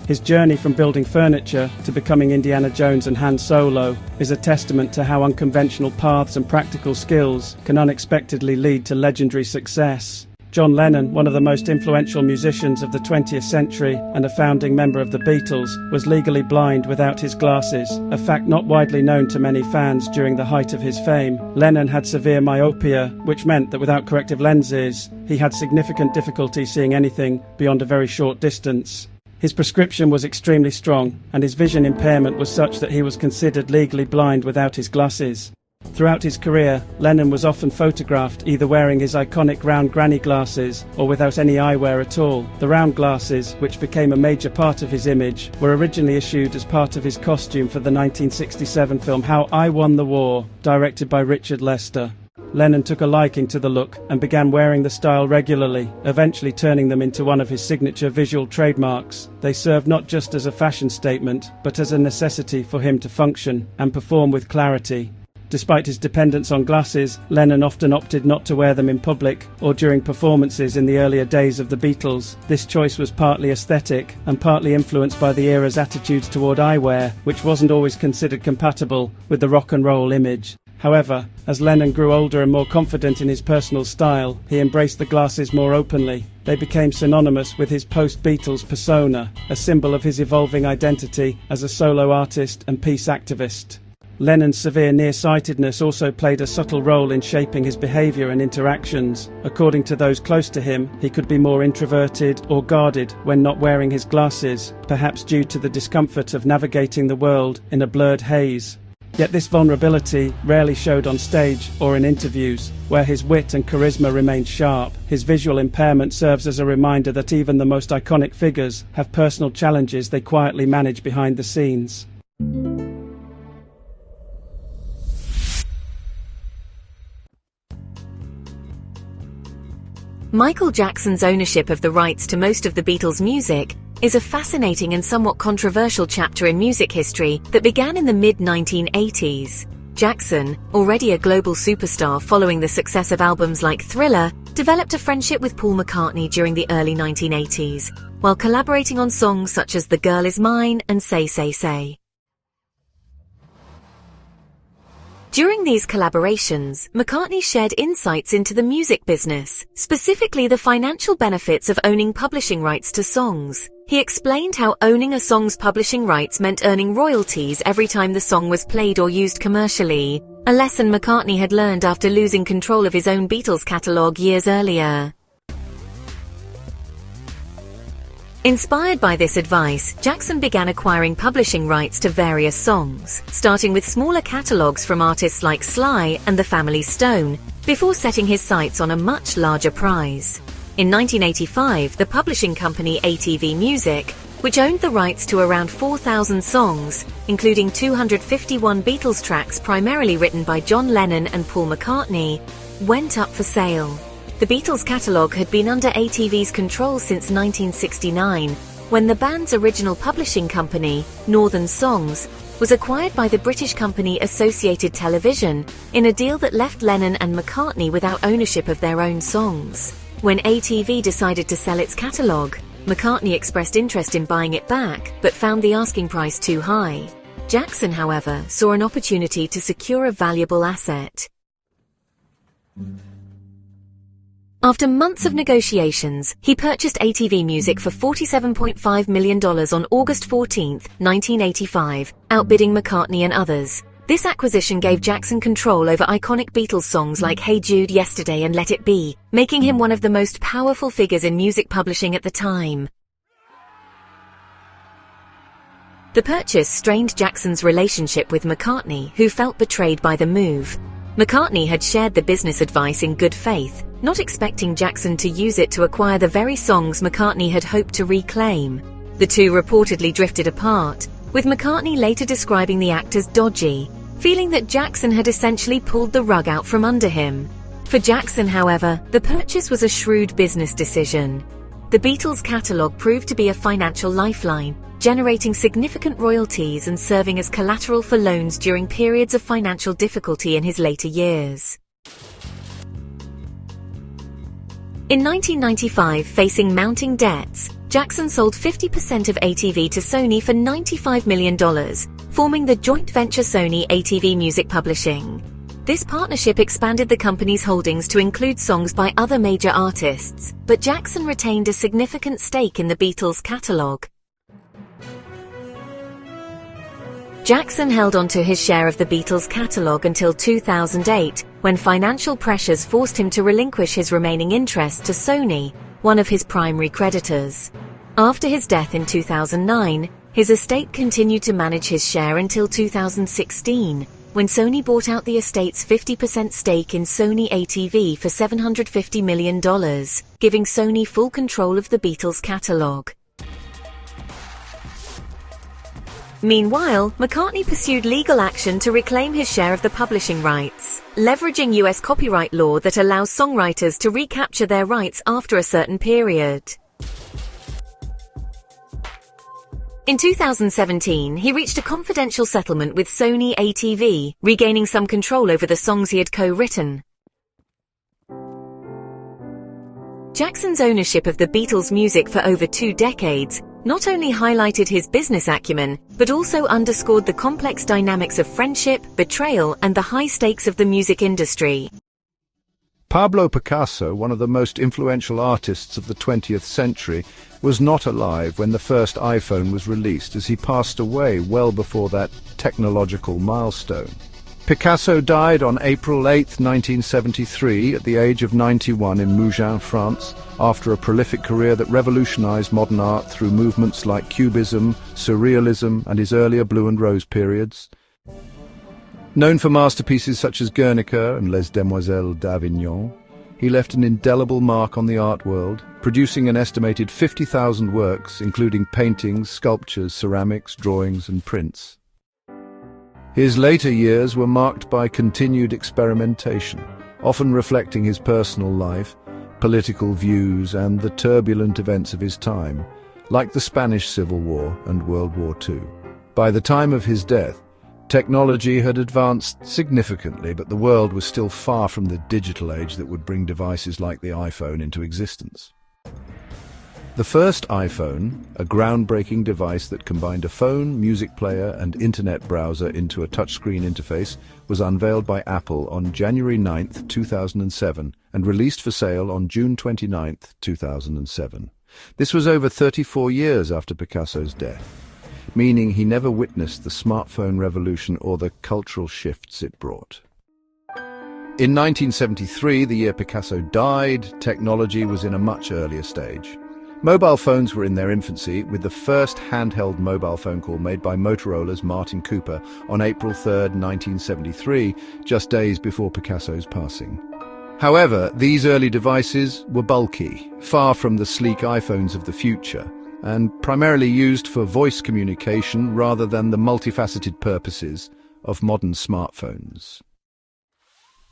His journey from building furniture to becoming Indiana Jones and Han Solo is a testament to how unconventional paths and practical skills can unexpectedly lead to legendary success. John Lennon, one of the most influential musicians of the 20th century and a founding member of the Beatles, was legally blind without his glasses, a fact not widely known to many fans during the height of his fame. Lennon had severe myopia, which meant that without corrective lenses, he had significant difficulty seeing anything beyond a very short distance. His prescription was extremely strong, and his vision impairment was such that he was considered legally blind without his glasses. Throughout his career, Lennon was often photographed either wearing his iconic round granny glasses or without any eyewear at all. The round glasses, which became a major part of his image, were originally issued as part of his costume for the 1967 film How I Won the War, directed by Richard Lester. Lennon took a liking to the look and began wearing the style regularly, eventually turning them into one of his signature visual trademarks. They served not just as a fashion statement, but as a necessity for him to function and perform with clarity. Despite his dependence on glasses, Lennon often opted not to wear them in public or during performances in the earlier days of the Beatles. This choice was partly aesthetic and partly influenced by the era's attitudes toward eyewear, which wasn't always considered compatible with the rock and roll image. However, as Lennon grew older and more confident in his personal style, he embraced the glasses more openly. They became synonymous with his post-Beatles persona, a symbol of his evolving identity as a solo artist and peace activist. Lennon's severe nearsightedness also played a subtle role in shaping his behavior and interactions. According to those close to him, he could be more introverted or guarded when not wearing his glasses, perhaps due to the discomfort of navigating the world in a blurred haze. Yet this vulnerability rarely showed on stage or in interviews, where his wit and charisma remained sharp. His visual impairment serves as a reminder that even the most iconic figures have personal challenges they quietly manage behind the scenes. Michael Jackson's ownership of the rights to most of the Beatles' music is a fascinating and somewhat controversial chapter in music history that began in the mid-1980s. Jackson, already a global superstar following the success of albums like Thriller, developed a friendship with Paul McCartney during the early 1980s, while collaborating on songs such as The Girl Is Mine and Say Say Say. During these collaborations, McCartney shared insights into the music business, specifically the financial benefits of owning publishing rights to songs. He explained how owning a song's publishing rights meant earning royalties every time the song was played or used commercially, a lesson McCartney had learned after losing control of his own Beatles catalogue years earlier. Inspired by this advice, Jackson began acquiring publishing rights to various songs, starting with smaller catalogues from artists like Sly and the Family Stone, before setting his sights on a much larger prize. In 1985, the publishing company ATV Music, which owned the rights to around 4,000 songs, including 251 Beatles tracks primarily written by John Lennon and Paul McCartney, went up for sale. The Beatles' catalogue had been under ATV's control since 1969, when the band's original publishing company, Northern Songs, was acquired by the British company Associated Television in a deal that left Lennon and McCartney without ownership of their own songs. When ATV decided to sell its catalogue, McCartney expressed interest in buying it back, but found the asking price too high. Jackson, however, saw an opportunity to secure a valuable asset. After months of negotiations, he purchased ATV Music for $47.5 million on August 14, 1985, outbidding McCartney and others. This acquisition gave Jackson control over iconic Beatles songs like Hey Jude, Yesterday and Let It Be, making him one of the most powerful figures in music publishing at the time. The purchase strained Jackson's relationship with McCartney, who felt betrayed by the move. McCartney had shared the business advice in good faith, not expecting Jackson to use it to acquire the very songs McCartney had hoped to reclaim. The two reportedly drifted apart, with McCartney later describing the act as dodgy, feeling that Jackson had essentially pulled the rug out from under him. For Jackson, however, the purchase was a shrewd business decision. The Beatles' catalogue proved to be a financial lifeline, generating significant royalties and serving as collateral for loans during periods of financial difficulty in his later years. In 1995, facing mounting debts, Jackson sold 50% of ATV to Sony for $95 million, forming the joint venture Sony ATV Music Publishing. This partnership expanded the company's holdings to include songs by other major artists, but Jackson retained a significant stake in the Beatles' catalogue. Jackson held on to his share of the Beatles' catalogue until 2008, when financial pressures forced him to relinquish his remaining interest to Sony, one of his primary creditors. After his death in 2009, his estate continued to manage his share until 2016, when Sony bought out the estate's 50% stake in Sony ATV for $750 million, giving Sony full control of the Beatles' catalogue. Meanwhile, McCartney pursued legal action to reclaim his share of the publishing rights, leveraging US copyright law that allows songwriters to recapture their rights after a certain period. In 2017, he reached a confidential settlement with Sony ATV, regaining some control over the songs he had co-written. Jackson's ownership of the Beatles' music for over 2 decades not only highlighted his business acumen, but also underscored the complex dynamics of friendship, betrayal, and the high stakes of the music industry. Pablo Picasso, one of the most influential artists of the 20th century, was not alive when the first iPhone was released, as he passed away well before that technological milestone. Picasso died on April 8, 1973, at the age of 91 in Mougins, France, after a prolific career that revolutionized modern art through movements like Cubism, Surrealism, and his earlier Blue and Rose periods. Known for masterpieces such as Guernica and Les Demoiselles d'Avignon, he left an indelible mark on the art world, producing an estimated 50,000 works, including paintings, sculptures, ceramics, drawings, and prints. His later years were marked by continued experimentation, often reflecting his personal life, political views, and the turbulent events of his time, like the Spanish Civil War and World War II. By the time of his death, technology had advanced significantly, but the world was still far from the digital age that would bring devices like the iPhone into existence. The first iPhone, a groundbreaking device that combined a phone, music player, and internet browser into a touchscreen interface, was unveiled by Apple on January 9, 2007, and released for sale on June 29, 2007. This was over 34 years after Picasso's death, meaning he never witnessed the smartphone revolution or the cultural shifts it brought. In 1973, the year Picasso died, technology was in a much earlier stage. Mobile phones were in their infancy, with the first handheld mobile phone call made by Motorola's Martin Cooper on April 3, 1973, just days before Picasso's passing. However, these early devices were bulky, far from the sleek iPhones of the future, and primarily used for voice communication rather than the multifaceted purposes of modern smartphones.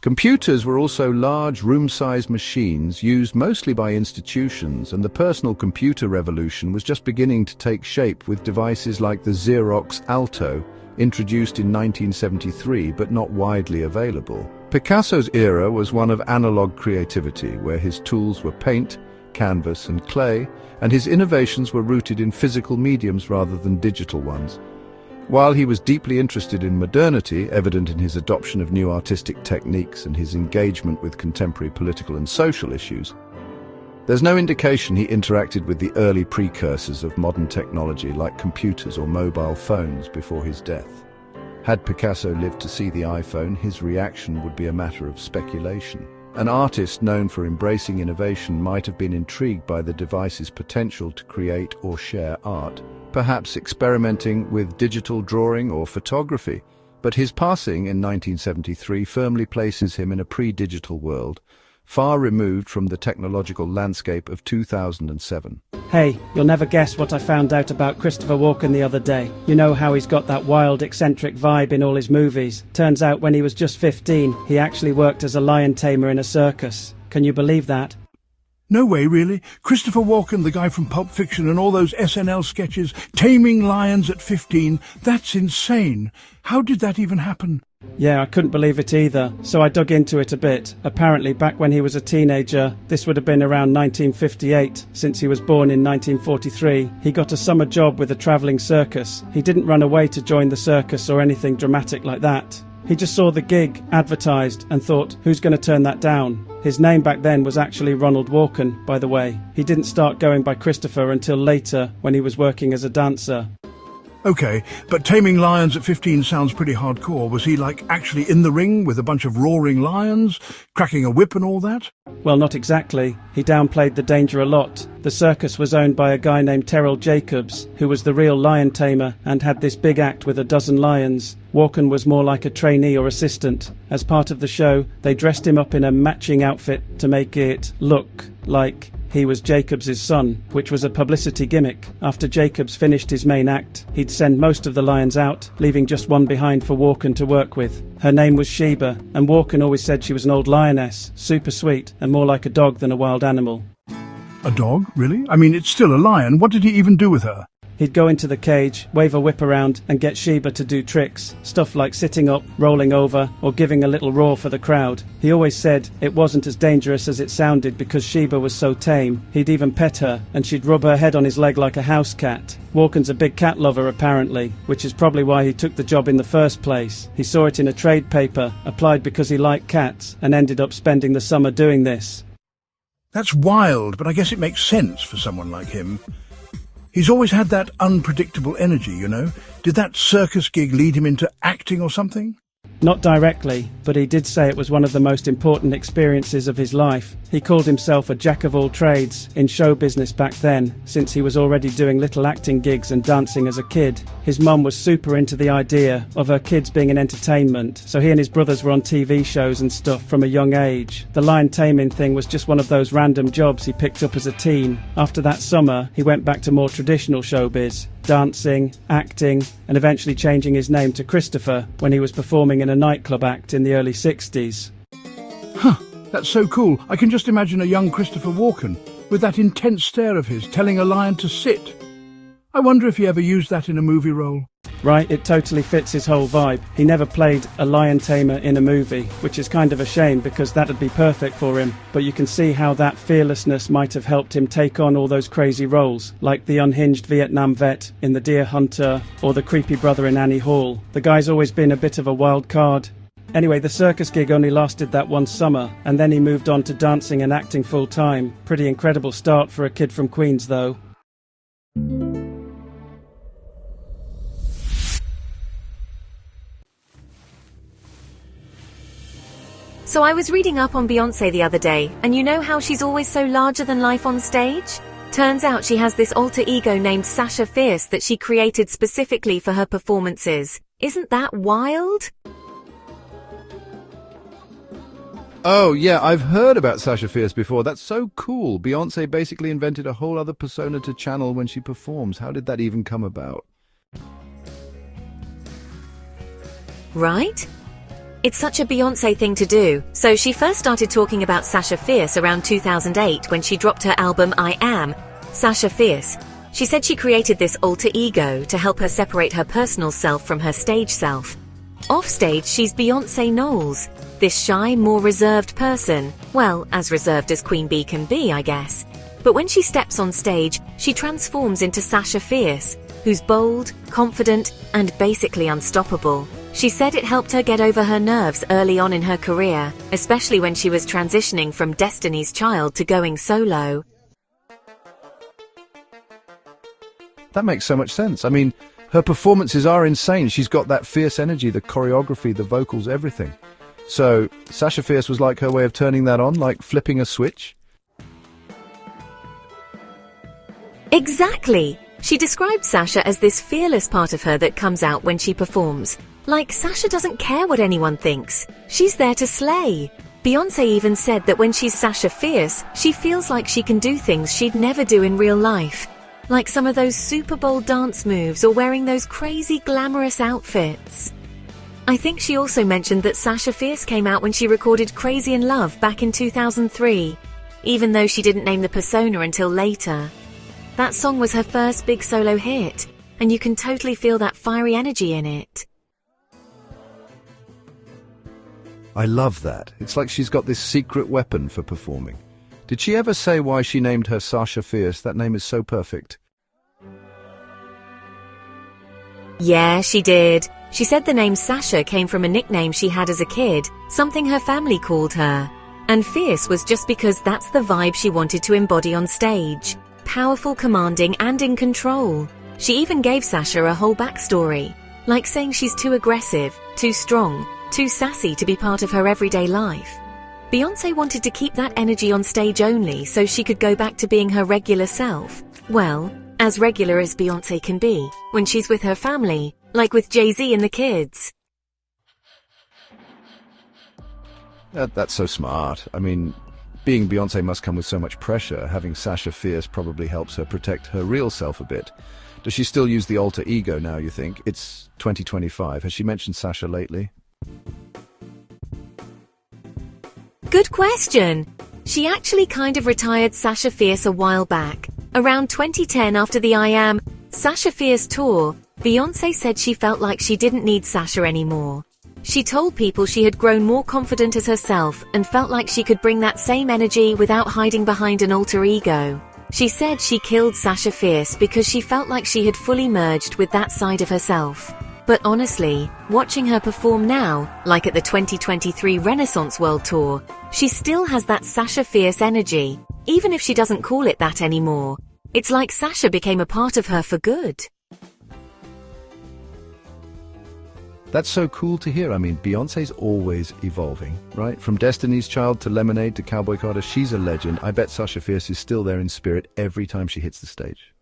Computers were also large, room-sized machines used mostly by institutions, and the personal computer revolution was just beginning to take shape with devices like the Xerox Alto, introduced in 1973 but not widely available. Picasso's era was one of analog creativity, where his tools were paint, canvas, and clay, and his innovations were rooted in physical mediums rather than digital ones. While he was deeply interested in modernity, evident in his adoption of new artistic techniques and his engagement with contemporary political and social issues, there's no indication he interacted with the early precursors of modern technology like computers or mobile phones before his death. Had Picasso lived to see the iPhone, his reaction would be a matter of speculation. An artist known for embracing innovation might have been intrigued by the device's potential to create or share art, perhaps experimenting with digital drawing or photography, but his passing in 1973 firmly places him in a pre-digital world, far removed from the technological landscape of 2007. Hey, you'll never guess what I found out about Christopher Walken the other day. You know how he's got that wild, eccentric vibe in all his movies. Turns out when he was just 15, he actually worked as a lion tamer in a circus. Can you believe that? No way, really. Christopher Walken, the guy from Pulp Fiction and all those SNL sketches, taming lions at 15, that's insane. How did that even happen? Yeah, I couldn't believe it either, so I dug into it a bit. Apparently, back when he was a teenager, this would have been around 1958, since he was born in 1943, he got a summer job with a travelling circus. He didn't run away to join the circus or anything dramatic like that. He just saw the gig advertised and thought, who's going to turn that down? His name back then was actually Ronald Walken, by the way. He didn't start going by Christopher until later, when he was working as a dancer. Okay, but taming lions at 15 sounds pretty hardcore. Was he, actually in the ring with a bunch of roaring lions, cracking a whip and all that? Well, not exactly. He downplayed the danger a lot. The circus was owned by a guy named Terrell Jacobs, who was the real lion tamer and had this big act with a dozen lions. Walken was more like a trainee or assistant. As part of the show, they dressed him up in a matching outfit to make it look like he was Jacobs' son, which was a publicity gimmick. After Jacobs finished his main act, he'd send most of the lions out, leaving just one behind for Walken to work with. Her name was Sheba, and Walken always said she was an old lioness, super sweet, and more like a dog than a wild animal. A dog, really? I mean, it's still a lion. What did he even do with her? He'd go into the cage, wave a whip around, and get Sheba to do tricks. Stuff like sitting up, rolling over, or giving a little roar for the crowd. He always said it wasn't as dangerous as it sounded because Sheba was so tame. He'd even pet her, and she'd rub her head on his leg like a house cat. Walken's a big cat lover, apparently, which is probably why he took the job in the first place. He saw it in a trade paper, applied because he liked cats, and ended up spending the summer doing this. That's wild, but I guess it makes sense for someone like him. He's always had that unpredictable energy, you know. Did that circus gig lead him into acting or something? Not directly, but he did say it was one of the most important experiences of his life. He called himself a jack of all trades in show business back then, since he was already doing little acting gigs and dancing as a kid. His mum was super into the idea of her kids being in entertainment, so he and his brothers were on TV shows and stuff from a young age. The lion taming thing was just one of those random jobs he picked up as a teen. After that summer, he went back to more traditional showbiz, dancing, acting, and eventually changing his name to Christopher when he was performing in a nightclub act in the early 60s. Huh, That's so cool. I can just imagine a young Christopher Walken with that intense stare of his, telling a lion to sit. I wonder if he ever used that in a movie role. Right, it totally fits his whole vibe. He never played a lion tamer in a movie, which is kind of a shame because that'd be perfect for him. But you can see how that fearlessness might have helped him take on all those crazy roles, like the unhinged Vietnam vet in The Deer Hunter or the creepy brother in Annie Hall. The guy's always been a bit of a wild card. Anyway, the circus gig only lasted that one summer, and then he moved on to dancing and acting full time. Pretty incredible start for a kid from Queens, though. So I was reading up on Beyoncé the other day, and you know how she's always so larger than life on stage? Turns out she has this alter ego named Sasha Fierce that she created specifically for her performances. Isn't that wild? Oh, yeah, I've heard about Sasha Fierce before. That's so cool. Beyoncé basically invented a whole other persona to channel when she performs. How did that even come about? Right? It's such a Beyoncé thing to do. So she first started talking about Sasha Fierce around 2008 when she dropped her album I Am, Sasha Fierce. She said she created this alter ego to help her separate her personal self from her stage self. Offstage, she's Beyoncé Knowles, this shy, more reserved person. Well, as reserved as Queen Bee can be, I guess. But when she steps on stage, she transforms into Sasha Fierce, who's bold, confident, and basically unstoppable. She said it helped her get over her nerves early on in her career, especially when she was transitioning from Destiny's Child to going solo. That makes so much sense. I mean, her performances are insane. She's got that fierce energy, the choreography, the vocals, everything. So, Sasha Fierce was like her way of turning that on, like flipping a switch? Exactly! She described Sasha as this fearless part of her that comes out when she performs. Like, Sasha doesn't care what anyone thinks. She's there to slay. Beyoncé even said that when she's Sasha Fierce, she feels like she can do things she'd never do in real life. Like some of those super bold dance moves or wearing those crazy glamorous outfits. I think she also mentioned that Sasha Fierce came out when she recorded Crazy in Love back in 2003, even though she didn't name the persona until later. That song was her first big solo hit, and you can totally feel that fiery energy in it. I love that. It's like she's got this secret weapon for performing. Did she ever say why she named her Sasha Fierce? That name is so perfect. Yeah, she did. She said the name Sasha came from a nickname she had as a kid, something her family called her. And Fierce was just because that's the vibe she wanted to embody on stage. Powerful, commanding, and in control. She even gave Sasha a whole backstory, like saying she's too aggressive, too strong, too sassy to be part of her everyday life. Beyoncé wanted to keep that energy on stage only so she could go back to being her regular self. Well, as regular as Beyoncé can be, when she's with her family, like with Jay-Z and the kids. That's so smart. I mean, being Beyoncé must come with so much pressure. Having Sasha Fierce probably helps her protect her real self a bit. Does she still use the alter ego now, you think? It's 2025. Has she mentioned Sasha lately? Good question. She actually kind of retired Sasha Fierce a while back. Around 2010, after the I Am, Sasha Fierce tour, Beyoncé said she felt like she didn't need Sasha anymore. She told people she had grown more confident as herself and felt like she could bring that same energy without hiding behind an alter ego. She said she killed Sasha Fierce because she felt like she had fully merged with that side of herself. But honestly, watching her perform now, like at the 2023 Renaissance World Tour, she still has that Sasha Fierce energy, even if she doesn't call it that anymore. It's like Sasha became a part of her for good. That's so cool to hear. I mean, Beyoncé's always evolving, right? From Destiny's Child to Lemonade to Cowboy Carter, she's a legend. I bet Sasha Fierce is still there in spirit every time she hits the stage.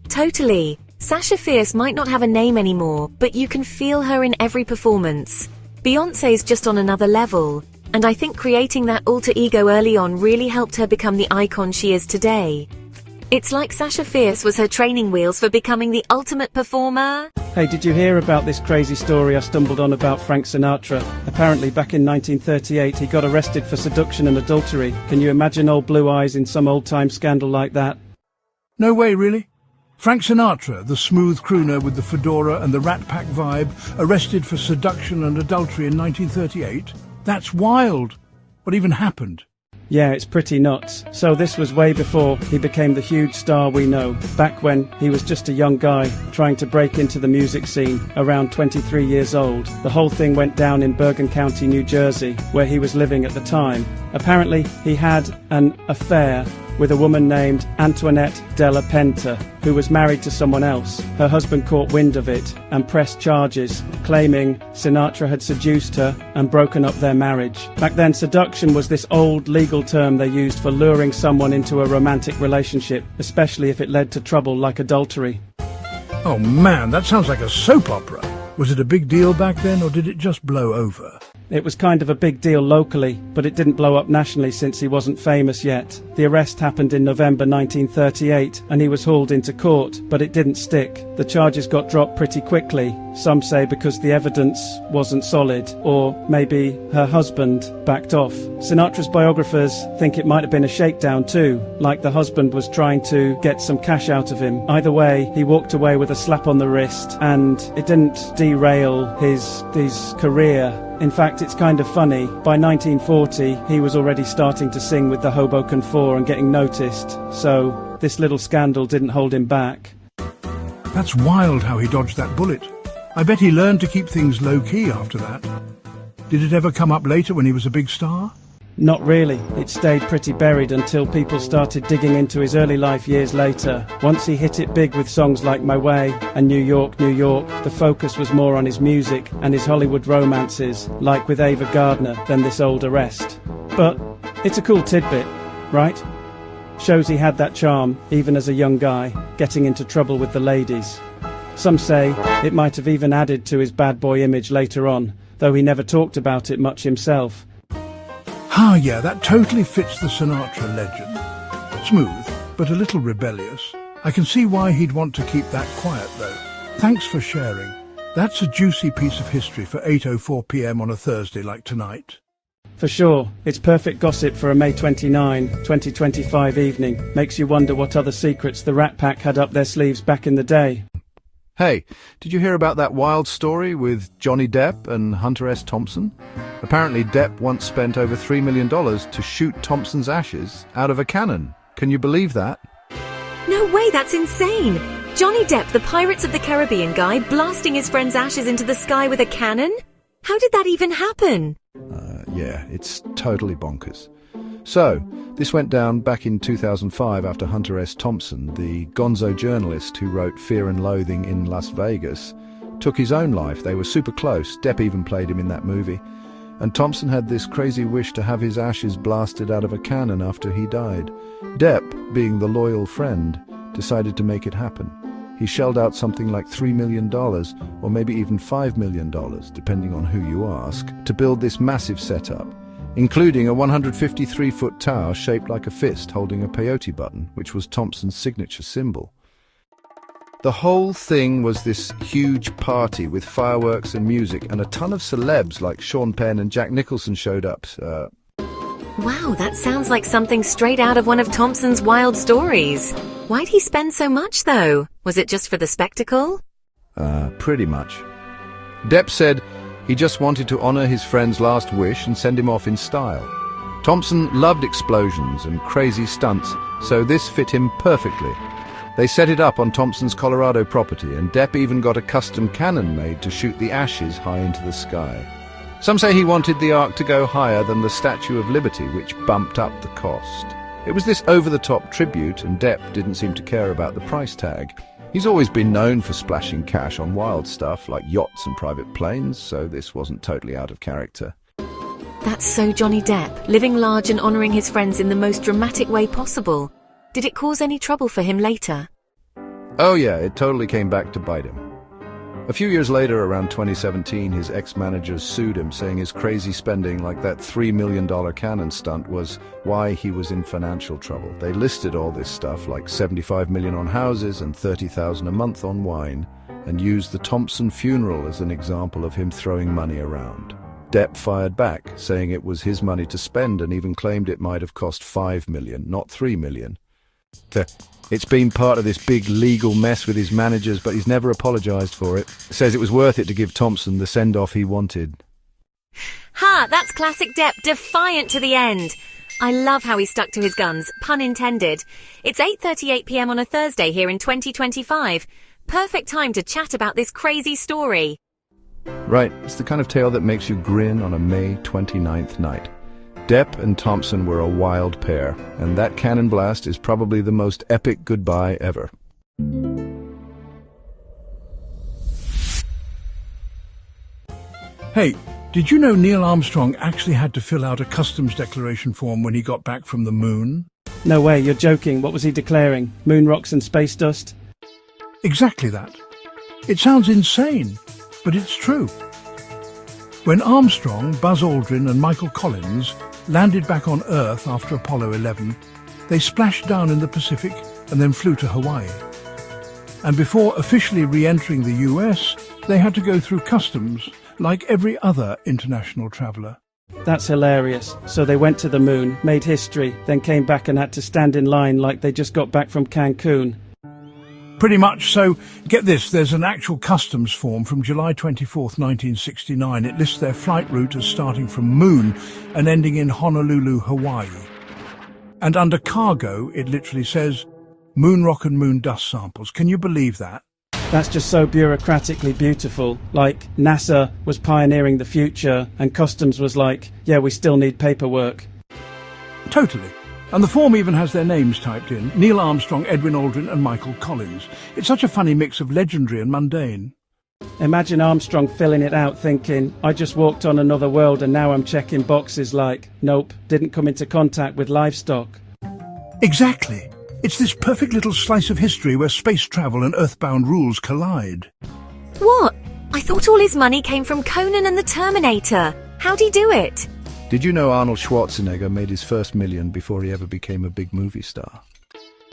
Totally. Sasha Fierce might not have a name anymore, but you can feel her in every performance. Beyoncé's just on another level, and I think creating that alter ego early on really helped her become the icon she is today. It's like Sasha Fierce was her training wheels for becoming the ultimate performer. Hey, did you hear about this crazy story I stumbled on about Frank Sinatra? Apparently, back in 1938, he got arrested for seduction and adultery. Can you imagine old Blue Eyes in some old-time scandal like that? No way, really? Frank Sinatra, the smooth crooner with the fedora and the Rat Pack vibe, arrested for seduction and adultery in 1938? That's wild. What even happened? Yeah, it's pretty nuts. So this was way before he became the huge star we know, back when he was just a young guy trying to break into the music scene, around 23 years old. The whole thing went down in Bergen County, New Jersey, where he was living at the time. Apparently, he had an affair with a woman named Antoinette Della Penta, who was married to someone else. Her husband caught wind of it and pressed charges, claiming Sinatra had seduced her and broken up their marriage. Back then, seduction was this old legal term they used for luring someone into a romantic relationship, especially if it led to trouble like adultery. Oh man, that sounds like a soap opera. Was it a big deal back then, or did it just blow over? It was kind of a big deal locally, but it didn't blow up nationally since he wasn't famous yet. The arrest happened in November 1938, and he was hauled into court, but it didn't stick. The charges got dropped pretty quickly, some say because the evidence wasn't solid, or maybe her husband backed off. Sinatra's biographers think it might have been a shakedown too, like the husband was trying to get some cash out of him. Either way, he walked away with a slap on the wrist, and it didn't derail his career. In fact, it's kind of funny. By 1940, he was already starting to sing with the Hoboken Four and getting noticed, so this little scandal didn't hold him back. That's wild how he dodged that bullet. I bet he learned to keep things low-key after that. Did it ever come up later when he was a big star? Not really. It stayed pretty buried until people started digging into his early life years later. Once he hit it big with songs like My Way and New York, New York, the focus was more on his music and his Hollywood romances, like with Ava Gardner, than this old arrest. But it's a cool tidbit, right? Shows he had that charm, even as a young guy, getting into trouble with the ladies. Some say it might have even added to his bad boy image later on, though he never talked about it much himself. Ah, yeah, that totally fits the Sinatra legend. Smooth, but a little rebellious. I can see why he'd want to keep that quiet, though. Thanks for sharing. That's a juicy piece of history for 8:04 p.m. on a Thursday like tonight. For sure, it's perfect gossip for a May 29, 2025 evening. Makes you wonder what other secrets the Rat Pack had up their sleeves back in the day. Hey, did you hear about that wild story with Johnny Depp and Hunter S. Thompson? Apparently Depp once spent over $3 million to shoot Thompson's ashes out of a cannon. Can you believe that? No way, that's insane! Johnny Depp, the Pirates of the Caribbean guy, blasting his friend's ashes into the sky with a cannon? How did that even happen? Yeah, it's totally bonkers. So, this went down back in 2005 after Hunter S. Thompson, the gonzo journalist who wrote Fear and Loathing in Las Vegas, took his own life. They were super close. Depp even played him in that movie. And Thompson had this crazy wish to have his ashes blasted out of a cannon after he died. Depp, being the loyal friend, decided to make it happen. He shelled out something like $3 million, or maybe even $5 million, depending on who you ask, to build this massive setup, including a 153-foot tower shaped like a fist holding a peyote button, which was Thompson's signature symbol. The whole thing was this huge party with fireworks and music, and a ton of celebs like Sean Penn and Jack Nicholson showed up. Wow, that sounds like something straight out of one of Thompson's wild stories. Why'd he spend so much, though? Was it just for the spectacle? Pretty much. Depp said he just wanted to honor his friend's last wish and send him off in style. Thompson loved explosions and crazy stunts, so this fit him perfectly. They set it up on Thompson's Colorado property, and Depp even got a custom cannon made to shoot the ashes high into the sky. Some say he wanted the ark to go higher than the Statue of Liberty, which bumped up the cost. It was this over-the-top tribute, and Depp didn't seem to care about the price tag. He's always been known for splashing cash on wild stuff like yachts and private planes, so this wasn't totally out of character. That's so Johnny Depp, living large and honouring his friends in the most dramatic way possible. Did it cause any trouble for him later? Oh yeah, it totally came back to bite him. A few years later, around 2017, his ex-managers sued him, saying his crazy spending, like that $3 million cannon stunt, was why he was in financial trouble. They listed all this stuff, like $75 million on houses and $30,000 a month on wine, and used the Thompson funeral as an example of him throwing money around. Depp fired back, saying it was his money to spend, and even claimed it might have cost $5 million, not $3 million. It's been part of this big legal mess with his managers, but he's never apologized for it. Says it was worth it to give Thompson the send-off he wanted. Ha! That's classic Depp, defiant to the end. I love how he stuck to his guns, pun intended. It's 8:38 p.m. on a Thursday here in 2025. Perfect time to chat about this crazy story. Right, it's the kind of tale that makes you grin on a May 29th night. Depp and Thompson were a wild pair, and that cannon blast is probably the most epic goodbye ever. Hey, did you know Neil Armstrong actually had to fill out a customs declaration form when he got back from the moon? No way, you're joking. What was he declaring? Moon rocks and space dust? Exactly that. It sounds insane, but it's true. When Armstrong, Buzz Aldrin and Michael Collins landed back on Earth after Apollo 11, they splashed down in the Pacific and then flew to Hawaii. And before officially re-entering the US, they had to go through customs like every other international traveller. That's hilarious. So they went to the moon, made history, then came back and had to stand in line like they just got back from Cancun. Pretty much. So, get this, there's an actual customs form from July 24th, 1969. It lists their flight route as starting from Moon and ending in Honolulu, Hawaii. And under cargo, it literally says, moon rock and moon dust samples. Can you believe that? That's just so bureaucratically beautiful. Like, NASA was pioneering the future, and customs was like, yeah, we still need paperwork. Totally. And the form even has their names typed in: Neil Armstrong, Edwin Aldrin and Michael Collins. It's such a funny mix of legendary and mundane. Imagine Armstrong filling it out thinking, I just walked on another world and now I'm checking boxes like, nope, didn't come into contact with livestock. Exactly. It's this perfect little slice of history where space travel and earthbound rules collide. What? I thought all his money came from Conan and the Terminator. How'd he do it? Did you know Arnold Schwarzenegger made his first million before he ever became a big movie star?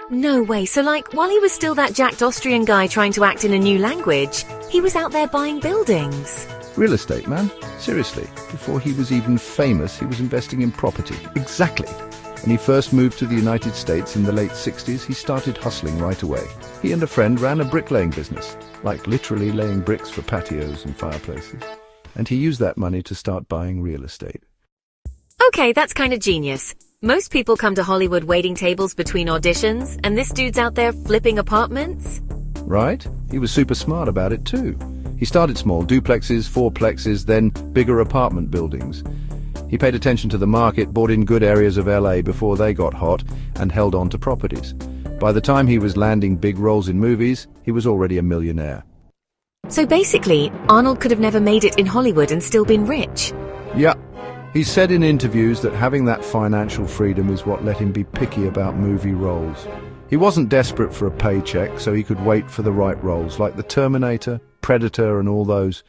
No way. So while he was still that jacked Austrian guy trying to act in a new language, he was out there buying buildings. Real estate, man. Seriously. Before he was even famous, he was investing in property. Exactly. When he first moved to the United States in the late 60s, he started hustling right away. He and a friend ran a bricklaying business, like literally laying bricks for patios and fireplaces. And he used that money to start buying real estate. Okay, that's kind of genius. Most people come to Hollywood waiting tables between auditions, and this dude's out there flipping apartments? Right? He was super smart about it too. He started small, duplexes, fourplexes, then bigger apartment buildings. He paid attention to the market, bought in good areas of LA before they got hot, and held on to properties. By the time he was landing big roles in movies, he was already a millionaire. So basically, Arnold could have never made it in Hollywood and still been rich. Yeah. He's said in interviews that having that financial freedom is what let him be picky about movie roles. He wasn't desperate for a paycheck, so he could wait for the right roles, like the Terminator, Predator and all those.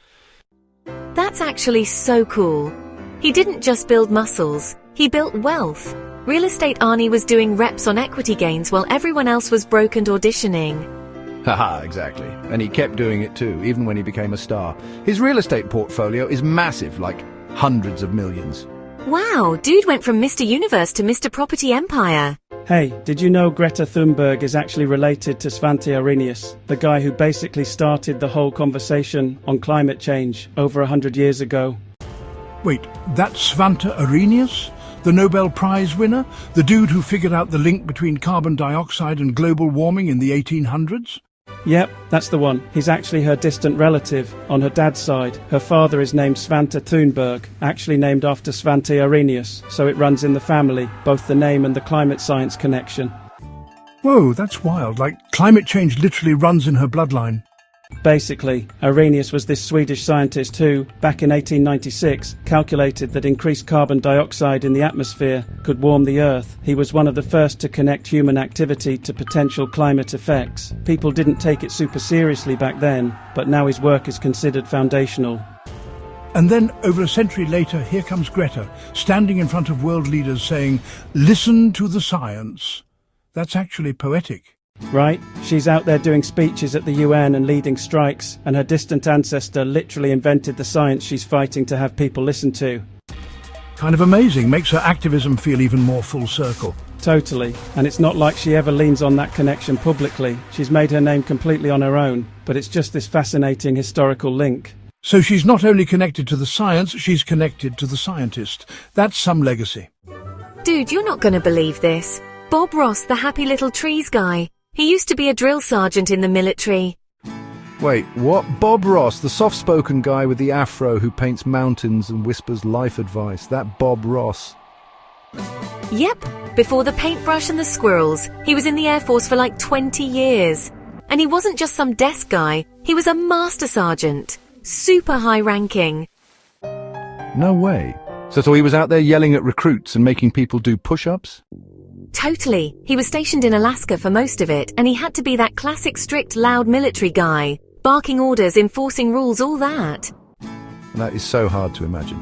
That's actually so cool. He didn't just build muscles, he built wealth. Real estate Arnie was doing reps on equity gains while everyone else was broke and auditioning. Haha, exactly. And he kept doing it too, even when he became a star. His real estate portfolio is massive, like hundreds of millions. Wow, dude went from Mr. Universe to Mr. Property Empire. Hey, did you know Greta Thunberg is actually related to Svante Arrhenius, the guy who basically started the whole conversation on climate change over 100 years ago? Wait, that's Svante Arrhenius? The Nobel Prize winner? The dude who figured out the link between carbon dioxide and global warming in the 1800s? Yep, that's the one. He's actually her distant relative on her dad's side. Her father is named Svante Thunberg, actually named after Svante Arrhenius, so it runs in the family, both the name and the climate science connection. Whoa, that's wild. Like, climate change literally runs in her bloodline. Basically, Arrhenius was this Swedish scientist who, back in 1896, calculated that increased carbon dioxide in the atmosphere could warm the Earth. He was one of the first to connect human activity to potential climate effects. People didn't take it super seriously back then, but now his work is considered foundational. And then, over a century later, here comes Greta, standing in front of world leaders saying, "Listen to the science." That's actually poetic. Right? She's out there doing speeches at the UN and leading strikes, and her distant ancestor literally invented the science she's fighting to have people listen to. Kind of amazing, makes her activism feel even more full circle. Totally. And it's not like she ever leans on that connection publicly. She's made her name completely on her own, but it's just this fascinating historical link. So she's not only connected to the science, she's connected to the scientist. That's some legacy. Dude, you're not gonna believe this. Bob Ross, the happy little trees guy. He used to be a drill sergeant in the military. Wait, what? Bob Ross, the soft-spoken guy with the afro who paints mountains and whispers life advice. That Bob Ross. Yep, before the paintbrush and the squirrels, he was in the Air Force for like 20 years. And he wasn't just some desk guy, he was a master sergeant. Super high ranking. No way. So he was out there yelling at recruits and making people do push-ups? Totally. He was stationed in Alaska for most of it, and he had to be that classic strict, loud military guy. Barking orders, enforcing rules, all that. That is so hard to imagine.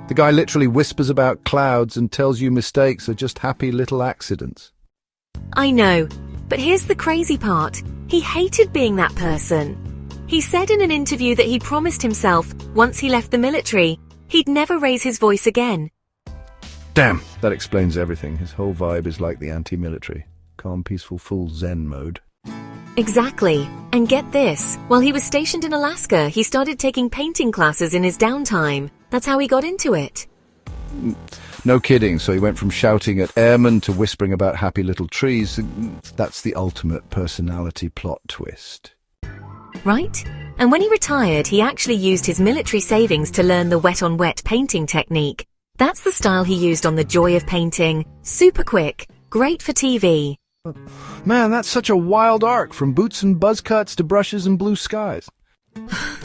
The guy literally whispers about clouds and tells you mistakes are just happy little accidents. I know, but here's the crazy part. He hated being that person. He said in an interview that he promised himself, once he left the military, he'd never raise his voice again. Damn, that explains everything. His whole vibe is like the anti-military. Calm, peaceful, full Zen mode. Exactly. And get this, while he was stationed in Alaska, he started taking painting classes in his downtime. That's how he got into it. No kidding, so he went from shouting at airmen to whispering about happy little trees. That's the ultimate personality plot twist. Right? And when he retired, he actually used his military savings to learn the wet-on-wet painting technique. That's the style he used on The Joy of Painting. Super quick, great for TV. Man, that's such a wild arc, from boots and buzz cuts to brushes and blue skies.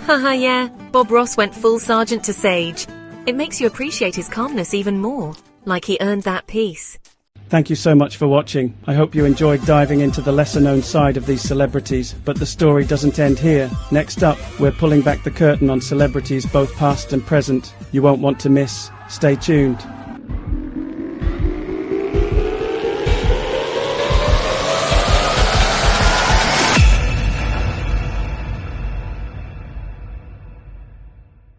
Haha, yeah, Bob Ross went full sergeant to sage. It makes you appreciate his calmness even more, like he earned that peace. Thank you so much for watching. I hope you enjoyed diving into the lesser-known side of these celebrities, but the story doesn't end here. Next up, we're pulling back the curtain on celebrities both past and present. You won't want to miss. Stay tuned.